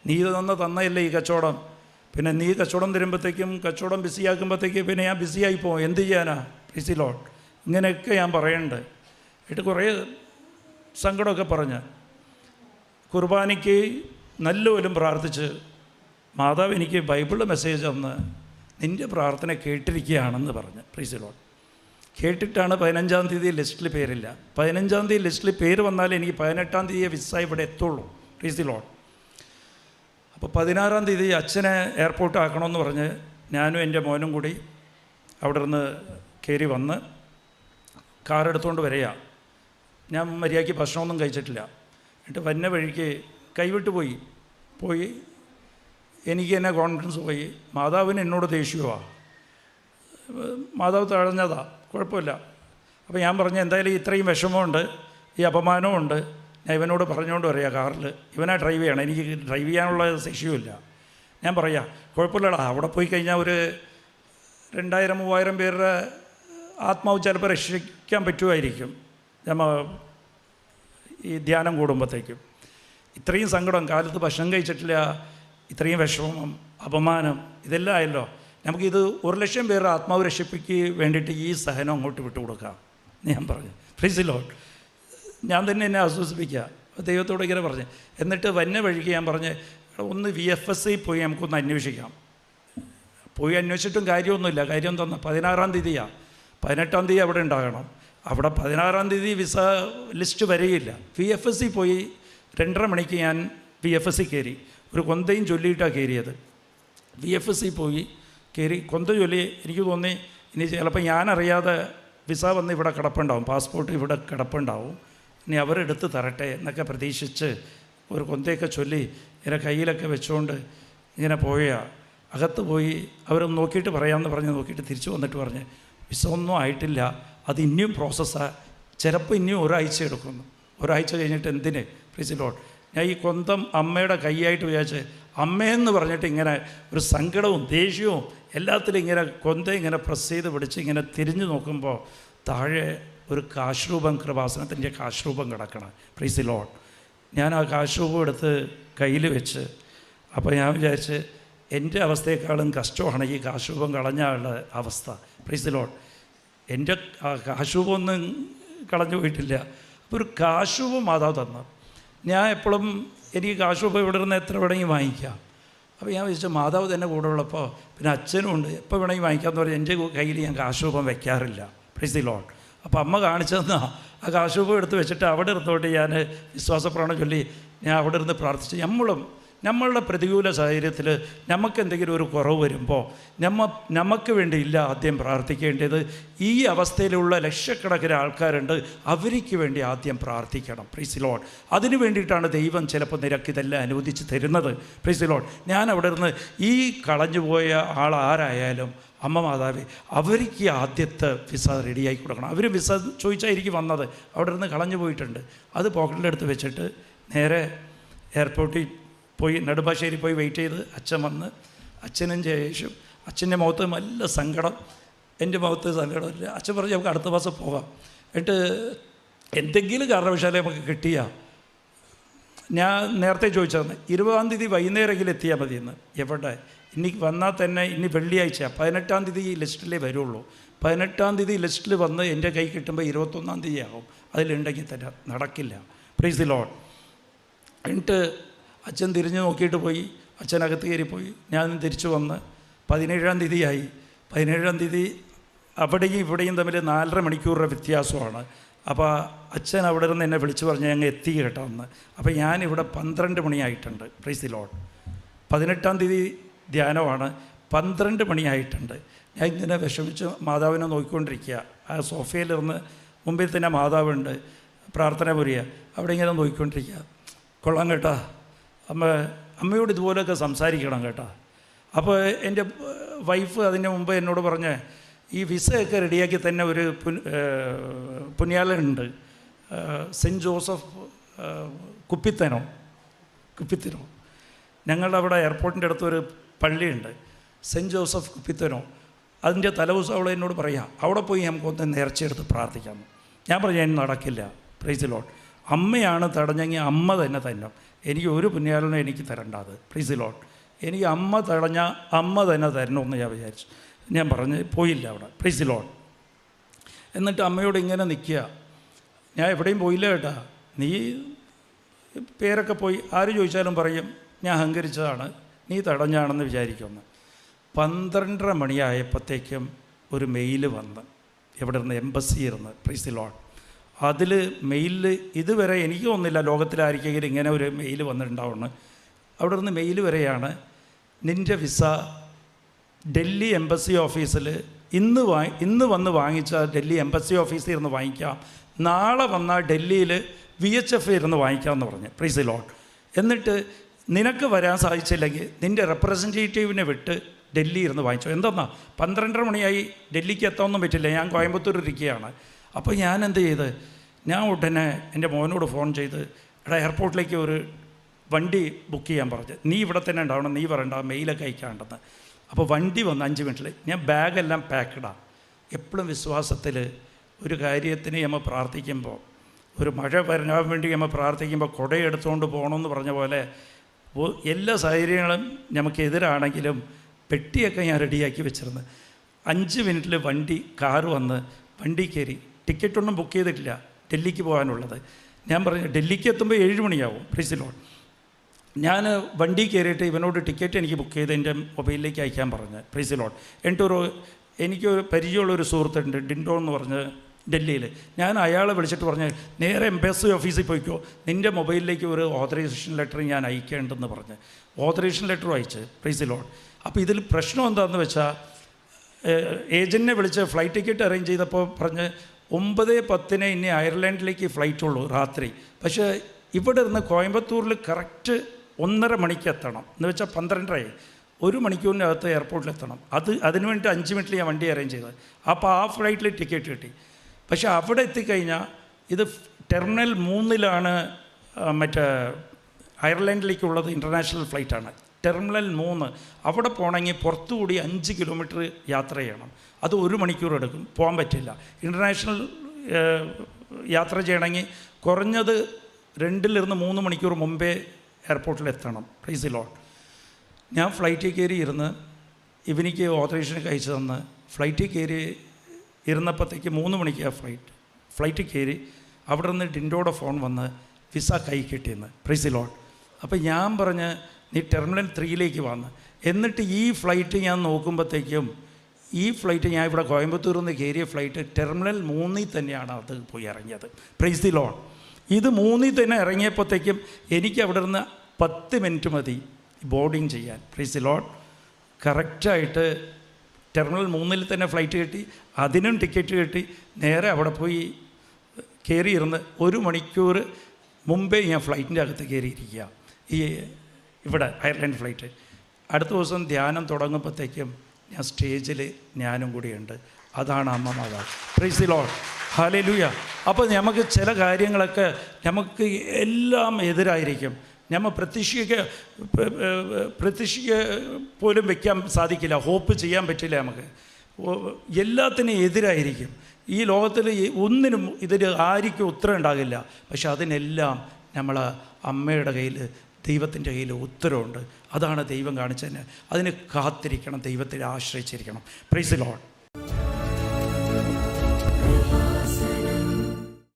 നീ തന്നയല്ലേ ഈ കച്ചവടം, പിന്നെ നീ കച്ചവടം തരുമ്പോഴത്തേക്കും കച്ചവടം ബിസിയാക്കുമ്പോഴത്തേക്കും പിന്നെ ഞാൻ ബിസിയായി പോകും, എന്ത് ചെയ്യാനാ. Price the Lord. ഇങ്ങനെയൊക്കെ ഞാൻ പറയുന്നുണ്ട്. എന്നിട്ട് കുറേ സങ്കടമൊക്കെ പറഞ്ഞ് കുർബാനയ്ക്ക് നല്ലപോലും പ്രാർത്ഥിച്ച് മാതാവ് എനിക്ക് ബൈബിളിൽ മെസ്സേജ് തന്ന് നിൻ്റെ പ്രാർത്ഥന കേട്ടിരിക്കുകയാണെന്ന് പറഞ്ഞ്. Praise the Lord. കേട്ടിട്ടാണ് 15-ാം തീയതി ലിസ്റ്റിൽ പേരില്ല. 15-ാം തീയതി ലിസ്റ്റിൽ പേര് വന്നാലേ എനിക്ക് 18-ാം തീയതി വിസ ഇവിടെ എത്തുള്ളൂ. Praise the Lord. അപ്പോൾ 16-ാം തീയതി അച്ഛനെ എയർപോർട്ട് ആക്കണമെന്ന് പറഞ്ഞ് ഞാനും എൻ്റെ മോനും കൂടി അവിടെ നിന്ന് കയറി വന്ന് കാറെടുത്തുകൊണ്ട് വരിക. ഞാൻ മര്യാദയ്ക്ക് ഭക്ഷണമൊന്നും കഴിച്ചിട്ടില്ല. എന്നിട്ട് വന്ന വഴിക്ക് കൈവിട്ട് പോയി എനിക്ക് തന്നെ കോൺഫിഡൻസ് പോയി. മാതാവിന് എന്നോട് ദേഷ്യമാണ്. മാതാവ് തഴഞ്ഞതാ, കുഴപ്പമില്ല. അപ്പോൾ ഞാൻ പറഞ്ഞു എന്തായാലും ഇത്രയും വിഷമമുണ്ട്, ഈ അപമാനമുണ്ട്, ഞാൻ ഇവനോട് പറഞ്ഞുകൊണ്ട് പറയാം കാറിൽ ഇവനാ ഡ്രൈവ് ചെയ്യണം, എനിക്ക് ഡ്രൈവ് ചെയ്യാനുള്ള ശേഷിയുമില്ല. ഞാൻ പറയാം കുഴപ്പമില്ലടാ, അവിടെ പോയി കഴിഞ്ഞാൽ ഒരു 2000-3000 പേരുടെ ആത്മാവ് ചിലപ്പോൾ രക്ഷിക്കാൻ പറ്റുമായിരിക്കും നമ്മൾ ഈ ധ്യാനം കൂടുമ്പോഴത്തേക്കും. ഇത്രയും സങ്കടം, കാലത്ത് ഭക്ഷണം കഴിച്ചിട്ടില്ല, ഇത്രയും വിഷമം, അപമാനം, ഇതെല്ലാം ആയല്ലോ. നമുക്കിത് 1,00,000 പേരുടെ ആത്മാവ് രക്ഷിപ്പിക്ക് വേണ്ടിയിട്ട് ഈ സഹനം അങ്ങോട്ട് വിട്ടുകൊടുക്കാം ഞാൻ പറഞ്ഞു. Price the Lord. ഞാൻ തന്നെ എന്നെ ആശ്വസിപ്പിക്കുക, ദൈവത്തോട് ഇങ്ങനെ പറഞ്ഞ്. എന്നിട്ട് വന്ന വഴിക്ക് ഞാൻ പറഞ്ഞ് ഒന്ന് VFSI പോയി നമുക്കൊന്ന് അന്വേഷിക്കാം. പോയി അന്വേഷിച്ചിട്ടും കാര്യമൊന്നുമില്ല. കാര്യം തന്ന 16-ാം തീയതിയാണ്, 18-ാം തീയതി അവിടെ ഉണ്ടാകണം. അവിടെ 16-ാം തീയതി വിസ ലിസ്റ്റ് വരികയില്ല. VFSI പോയി 2:30 മണിക്ക് ഞാൻ VFSI കയറി. ഒരു കൊന്തയും ചൊല്ലിയിട്ടാണ് കയറിയത്. VFSI പോയി കയറി കൊന്ത ചൊല്ലി. എനിക്ക് തോന്നി ഇനി ചിലപ്പോൾ ഞാനറിയാതെ വിസ വന്ന് ഇവിടെ കിടപ്പുണ്ടാവും, പാസ്പോർട്ട് ഇവിടെ കിടപ്പുണ്ടാവും, ഇനി അവരെടുത്ത് തരട്ടെ എന്നൊക്കെ പ്രതീക്ഷിച്ച് ഒരു കൊന്തയൊക്കെ ചൊല്ലി ഇങ്ങനെ കയ്യിലൊക്കെ വെച്ചുകൊണ്ട് ഇങ്ങനെ അകത്ത് പോയി അവരൊന്ന് നോക്കിയിട്ട് പറയാമെന്ന് പറഞ്ഞ് നോക്കിയിട്ട് തിരിച്ചു വന്നിട്ട് പറഞ്ഞ് വിസ ഒന്നും ആയിട്ടില്ല, അത് ഇനിയും പ്രോസസ്സാണ്, ചിലപ്പോൾ ഇനിയും ഒരാഴ്ച എടുക്കുന്നു. ഒരാഴ്ച കഴിഞ്ഞിട്ട് എന്തിന്. Price the Lord. ഞാൻ ഈ കൊന്തം അമ്മയുടെ കൈയായിട്ട് വിചാരിച്ച് അമ്മയെന്ന് പറഞ്ഞിട്ട് ഇങ്ങനെ ഒരു സങ്കടവും ദേഷ്യവും എല്ലാത്തിലും ഇങ്ങനെ കൊന്ത ഇങ്ങനെ പ്രസ് ചെയ്ത് പിടിച്ച് ഇങ്ങനെ തിരിഞ്ഞു നോക്കുമ്പോൾ താഴെ ഒരു കാശ്രൂപം, കൃപാസനത്തിൻ്റെ കാശ്രൂപം കിടക്കണം. Price the Lord. ഞാൻ ആ കാശ്രൂപം എടുത്ത് കയ്യിൽ വെച്ച് അപ്പോൾ ഞാൻ വിചാരിച്ച് എൻ്റെ അവസ്ഥയെക്കാളും കഷ്ടമാണ് ഈ കാശ്രൂപം കളഞ്ഞാലുള്ള അവസ്ഥ. Price the Lord. എൻ്റെ ആ കാശ്രൂപമൊന്നും കളഞ്ഞു പോയിട്ടില്ല. അപ്പോൾ ഒരു കാശ്രൂപം മാതാവ് തന്നു. ഞാൻ എപ്പോഴും എനിക്ക് കാശ്രൂപം ഇവിടെ നിന്ന് എത്ര വേണമെങ്കിൽ വാങ്ങിക്കാം. അപ്പോൾ ഞാൻ വിചാരിച്ചു മാതാവ് തന്നെ കൂടെ ഉള്ളപ്പോൾ പിന്നെ അച്ഛനും ഉണ്ട്, എപ്പോൾ വേണമെങ്കിൽ വാങ്ങിക്കാമെന്ന് പറഞ്ഞാൽ എൻ്റെ കയ്യിൽ ഞാൻ കാശ്രൂപം വയ്ക്കാറില്ല. Praise the Lord. അപ്പോൾ അമ്മ കാണിച്ചു തന്നാ ആ കാശ്രൂപം എടുത്ത് വെച്ചിട്ട് അവിടെ ഇരുന്നോട്ട് ഞാൻ വിശ്വാസപ്രാണം ചൊല്ലി ഞാൻ അവിടെ ഇരുന്ന് പ്രാർത്ഥിച്ചു. നമ്മളുടെ പ്രതികൂല സാഹചര്യത്തിൽ നമുക്കെന്തെങ്കിലും ഒരു കുറവ് വരുമ്പോൾ നമുക്ക് വേണ്ടിയില്ല ആദ്യം പ്രാർത്ഥിക്കേണ്ടത്. ഈ അവസ്ഥയിലുള്ള ലക്ഷക്കണക്കിന് ആൾക്കാരുണ്ട്, അവർക്ക് വേണ്ടി ആദ്യം പ്രാർത്ഥിക്കണം. Price the Lord. അതിനു വേണ്ടിയിട്ടാണ് ദൈവം ചിലപ്പോൾ നിനക്കിതെല്ലാം അനുവദിച്ച് തരുന്നത്. Price the Lord. ഞാൻ അവിടെ നിന്ന് ഈ കളഞ്ഞുപോയ ആളാരായാലും അമ്മ മാതാവേ അവർക്ക് ആദ്യത്തെ വിസ റെഡിയാക്കി കൊടുക്കണം. അവർ വിസ ചോദിച്ചായിരിക്കും വന്നത്, അവിടെ നിന്ന് കളഞ്ഞു പോയിട്ടുണ്ട്. അത് പോക്കറ്റിലെടുത്ത് വെച്ചിട്ട് നേരെ എയർപോർട്ടിൽ പോയി നെടുമ്പാശ്ശേരി പോയി വെയിറ്റ് ചെയ്ത് അച്ഛൻ വന്ന് അച്ഛനും ജയേഷും. അച്ഛൻ്റെ മുഖത്ത് നല്ല സങ്കടം, എൻ്റെ മുഖത്ത് സങ്കടമില്ല. അച്ഛൻ പറഞ്ഞ് നമുക്ക് അടുത്ത മാസം പോകാം. എന്നിട്ട് എന്തെങ്കിലും കാരണവശാലേ നമുക്ക് കിട്ടിയാൽ ഞാൻ നേരത്തെ ചോദിച്ചതെന്ന് 20-ാം തീയതി വൈകുന്നേരമെങ്കിലും എത്തിയാൽ മതിയെന്ന്. എവിടെ ഇനി വന്നാൽ തന്നെ ഇനി വെള്ളിയാഴ്ച 18-ാം തീയതി ലിസ്റ്റിലേ വരുള്ളൂ. 18-ാം തീയതി ലിസ്റ്റിൽ വന്ന് എൻ്റെ കൈ കിട്ടുമ്പോൾ 21-ാം തീയതി ആകും. അതിലുണ്ടെങ്കിൽ തന്നെ നടക്കില്ല. Price the Lord. എന്നിട്ട് അച്ഛൻ തിരിഞ്ഞ് നോക്കിയിട്ട് പോയി, അച്ഛനകത്ത് കയറിപ്പോയി. ഞാൻ തിരിച്ചു വന്ന് 17-ാം തീയതിയായി. 17-ാം തീയതി അവിടെയും ഇവിടെയും തമ്മിൽ 4.5 മണിക്കൂറുടെ വ്യത്യാസമാണ്. അപ്പോൾ അച്ഛൻ അവിടെ നിന്ന് എന്നെ വിളിച്ചു പറഞ്ഞ് ഞങ്ങൾ എത്തി കേട്ടോ എന്ന്. അപ്പോൾ ഞാനിവിടെ 12 മണിയായിട്ടുണ്ട്. Praise the Lord. 18-ാം തീയതി ധ്യാനമാണ്. 12 മണിയായിട്ടുണ്ട്. ഞാൻ ഇങ്ങനെ വിഷമിച്ച് മാതാവിനെ നോക്കിക്കൊണ്ടിരിക്കുക. ആ സോഫയിലിരുന്ന് മുമ്പിൽ തന്നെ മാതാവുണ്ട്, പ്രാർത്ഥന പുരിയ. അവിടെ ഇങ്ങനെ നോക്കിക്കൊണ്ടിരിക്കുക. കൊള്ളാം കേട്ടാ, അമ്മയോട് ഇതുപോലെയൊക്കെ സംസാരിക്കണം കേട്ടോ. അപ്പോൾ എൻ്റെ വൈഫ് അതിൻ്റെ മുമ്പ് എന്നോട് പറഞ്ഞ് ഈ വിസയൊക്കെ റെഡിയാക്കി തന്നെ ഒരു പുണ്യാളനുണ്ട്, സെൻറ്റ് ജോസഫ് കുപ്പിത്തനോ ഞങ്ങളുടെ അവിടെ എയർപോർട്ടിൻ്റെ അടുത്തൊരു പള്ളിയുണ്ട്, സെൻറ്റ് ജോസഫ് കുപ്പിത്തനോ. അതിൻ്റെ തലേദിവസം അവൾ എന്നോട് പറയാം, അവിടെ പോയി നമുക്കൊന്ന് നേർച്ചയെടുത്ത് പ്രാർത്ഥിക്കാം. ഞാൻ പറഞ്ഞു അതിന് നടക്കില്ല. Price the Lord. അമ്മയാണ് തടഞ്ഞെങ്കിൽ അമ്മ തന്നെ തരണം. എനിക്ക് ഒരു പുണ്യാളനും എനിക്ക് തരണ്ടാത്. Price the Lord. എനിക്ക് അമ്മ തടഞ്ഞാൽ അമ്മ തന്നെ തരണമെന്ന് ഞാൻ വിചാരിച്ചു. ഞാൻ പറഞ്ഞ് പോയില്ല അവിടെ. Price the Lord. എന്നിട്ട് അമ്മയോട് ഇങ്ങനെ നിൽക്കുക. ഞാൻ എവിടെയും പോയില്ല കേട്ടാ. നീ പേരൊക്കെ പോയി ആര് ചോദിച്ചാലും പറയും ഞാൻ അഹങ്കരിച്ചതാണ്, നീ തടഞ്ഞാണെന്ന് വിചാരിക്കുമെന്ന്. 12:30 മണിയായപ്പോഴത്തേക്കും ഒരു മെയിൽ വന്ന് എവിടെ ഇരുന്ന്, എംബസി ഇരുന്ന്. Price the Lord. അതിൽ മെയിലിൽ ഇതുവരെ എനിക്ക് തോന്നുന്നില്ല ലോകത്തിലായിരിക്കെങ്കിലും ഇങ്ങനെ ഒരു മെയിൽ വന്നിട്ടുണ്ടാവുന്നു. അവിടെ നിന്ന് മെയിൽ വരെയാണ്, നിൻ്റെ വിസ ഡൽഹി എംബസി ഓഫീസിൽ ഇന്ന് വന്ന് വാങ്ങിച്ചാൽ ഡൽഹി എംബസി ഓഫീസിൽ ഇരുന്ന് വാങ്ങിക്കാം, നാളെ വന്നാൽ ഡൽഹിയിൽ VHF ഇരുന്ന് വാങ്ങിക്കാമെന്ന് പറഞ്ഞ്. Praise the Lord. എന്നിട്ട് നിനക്ക് വരാൻ സാധിച്ചില്ലെങ്കിൽ നിൻ്റെ റെപ്രസെൻറ്റേറ്റീവിനെ വിട്ട് ഡൽഹി ഇരുന്ന് വാങ്ങിച്ചോ. എന്തെന്നാ 12:30 മണിയായി, ഡൽഹിക്ക് എത്താനൊന്നും പറ്റില്ല. ഞാൻ കോയമ്പത്തൂർ ഇരിക്കുകയാണ്. അപ്പോൾ ഞാൻ എന്ത് ചെയ്ത്, ഞാൻ ഉടനെ എൻ്റെ മോനോട് ഫോൺ ചെയ്ത്, എടാ എയർപോർട്ടിലേക്ക് ഒരു വണ്ടി ബുക്ക് ചെയ്യാൻ പറഞ്ഞു. നീ ഇവിടെ തന്നെ ഉണ്ടാവണം, നീ പറയണ്ട, മെയിലൊക്കെ അയക്കാണ്ടെന്ന്. അപ്പോൾ വണ്ടി വന്ന് 5 മിനിറ്റിൽ. ഞാൻ ബാഗെല്ലാം പാക്കഡാണ്. എപ്പോഴും വിശ്വാസത്തിൽ ഒരു കാര്യത്തിന് നമ്മൾ പ്രാർത്ഥിക്കുമ്പോൾ, ഒരു മഴ വരാൻ വേണ്ടി നമ്മൾ പ്രാർത്ഥിക്കുമ്പോൾ കുടയെടുത്തുകൊണ്ട് പോകണമെന്ന് പറഞ്ഞ പോലെ എല്ലാ സാഹചര്യങ്ങളും നമുക്കെതിരാണെങ്കിലും പെട്ടിയൊക്കെ ഞാൻ റെഡിയാക്കി വെച്ചിരുന്നു. 5 മിനിറ്റിൽ കാറ് വന്ന് വണ്ടി കയറി. ടിക്കറ്റൊന്നും ബുക്ക് ചെയ്തിട്ടില്ല, ഡൽഹിക്ക് പോകാനുള്ളത്. ഞാൻ പറഞ്ഞു ഡൽഹിക്ക് എത്തുമ്പോൾ 7 മണിയാവും. Price the Lord. ഞാൻ വണ്ടി കയറിയിട്ട് ഇവനോട് ടിക്കറ്റ് എനിക്ക് ബുക്ക് ചെയ്ത് എൻ്റെ മൊബൈലിലേക്ക് അയക്കാൻ പറഞ്ഞു. Price the Lord. എനിക്കൊരു പരിചയമുള്ളൊരു സുഹൃത്തുണ്ട്, ഡിൻഡോ എന്ന് പറഞ്ഞ് ഡൽഹിയിൽ. ഞാൻ അയാളെ വിളിച്ചിട്ട് പറഞ്ഞ് നേരെ എംബസി ഓഫീസിൽ പോയിക്കോ, നിൻ്റെ മൊബൈലിലേക്ക് ഒരു ഓതറൈസേഷൻ ലെറ്റർ ഞാൻ അയക്കേണ്ടെന്ന് പറഞ്ഞ് ഓതറൈസേഷൻ ലെറ്റർ അയച്ച്. Price the Lord. അപ്പോൾ ഇതിൽ പ്രശ്നം എന്താണെന്ന് വെച്ചാൽ, ഏജൻറ്റിനെ വിളിച്ച് ഫ്ലൈറ്റ് ടിക്കറ്റ് അറേഞ്ച് ചെയ്തപ്പോൾ പറഞ്ഞ് 9:10 ഇനി അയർലൻഡിലേക്ക് ഫ്ലൈറ്റ് ഉള്ളൂ രാത്രി. പക്ഷേ ഇവിടെ നിന്ന് കോയമ്പത്തൂരിൽ കറക്റ്റ് 1.5 മണിക്ക് എത്തണം എന്ന് വെച്ചാൽ 12:30. 1 മണിക്കൂറിനകത്ത് എയർപോർട്ടിലെത്തണം. അതിന് വേണ്ടി 5 മിനിറ്റിൽ ഞാൻ വണ്ടി അറേഞ്ച് ചെയ്തത്. അപ്പോൾ ആ ഫ്ലൈറ്റിൽ ടിക്കറ്റ് കിട്ടി. പക്ഷേ അവിടെ എത്തിക്കഴിഞ്ഞാൽ ഇത് ടെർമിനൽ 3 മറ്റേ അയർലൻഡിലേക്കുള്ളത് ഇൻ്റർനാഷണൽ ഫ്ലൈറ്റാണ്. ടെർമിനൽ 3 അവിടെ പോകണമെങ്കിൽ പുറത്തുകൂടി 5 കിലോമീറ്റർ യാത്ര ചെയ്യണം. അത് 1 മണിക്കൂർ എടുക്കും, പോകാൻ പറ്റില്ല. ഇൻ്റർനാഷണൽ യാത്ര ചെയ്യണമെങ്കിൽ കുറഞ്ഞത് 2-3 മണിക്കൂർ മുമ്പേ എയർപോർട്ടിലെത്തണം. Price the Lord. ഞാൻ ഫ്ലൈറ്റിൽ കയറി ഇരുന്ന് ഇവനിക്ക് ഓതറൈസേഷൻ അയച്ചു തന്ന് ഫ്ലൈറ്റിൽ കയറി ഇരുന്നപ്പോഴത്തേക്ക് 3 മണിക്കാണ് ഫ്ലൈറ്റിൽ കയറി. അവിടെ നിന്ന് ഡിൻഡോയുടെ ഫോൺ വന്ന് വിസ കൈ കിട്ടിയെന്ന്. Price the Lord. അപ്പോൾ ഞാൻ പറഞ്ഞ് നീ ടെർമിനൽ 3 വന്ന്. എന്നിട്ട് ഈ ഫ്ലൈറ്റ് ഞാൻ നോക്കുമ്പോഴത്തേക്കും ഈ ഫ്ലൈറ്റ് ഞാൻ ഇവിടെ കോയമ്പത്തൂരിൽ നിന്ന് കയറിയ ഫ്ലൈറ്റ് ടെർമിനൽ 3 തന്നെയാണ് അത് പോയി ഇറങ്ങിയത്. Price the Lord. ഇത് 3 തന്നെ ഇറങ്ങിയപ്പോഴത്തേക്കും എനിക്ക് അവിടെ നിന്ന് 10 മിനിറ്റ് മതി ബോർഡിങ് ചെയ്യാൻ. Price the Lord. കറക്റ്റായിട്ട് ടെർമിനൽ 3 തന്നെ ഫ്ലൈറ്റ് കിട്ടി, അതിനും ടിക്കറ്റ് കിട്ടി. നേരെ അവിടെ പോയി കയറിയിരുന്ന് 1 മണിക്കൂർ മുമ്പേ ഞാൻ ഫ്ലൈറ്റിൻ്റെ അകത്ത് കയറിയിരിക്കുക. ഇവിടെ അയർലൻഡ് ഫ്ലൈറ്റ്. അടുത്ത ദിവസം ധ്യാനം തുടങ്ങുമ്പോഴത്തേക്കും ഞാൻ സ്റ്റേജിൽ ഞാനും കൂടിയുണ്ട്. അതാണ് അമ്മ മാതാവ്. Price the Lord. ഹല്ലേലൂയ. അപ്പോൾ നമുക്ക് ചില കാര്യങ്ങളൊക്കെ നമുക്ക് എല്ലാം എതിരായിരിക്കും. നമ്മൾ പ്രതീക്ഷയ്ക്ക് പോലും വയ്ക്കാൻ സാധിക്കില്ല, ഹോപ്പ് ചെയ്യാൻ പറ്റില്ല. നമുക്ക് എല്ലാത്തിനും എതിരായിരിക്കും. ഈ ലോകത്തിൽ ഒന്നിനും ഇതിൽ ആർക്കും ഉത്തരം ഉണ്ടാകില്ല. പക്ഷെ അതിനെല്ലാം നമ്മൾ അമ്മയുടെ കയ്യിൽ, ദൈവത്തിൻ്റെ കയ്യിൽ ഉത്തരവുണ്ട്. അതാണ് ദൈവം കാണിച്ചതിന്. അതിന് കാത്തിരിക്കണം, ദൈവത്തിൽ ആശ്രയിച്ചിരിക്കണം. Price the Lord.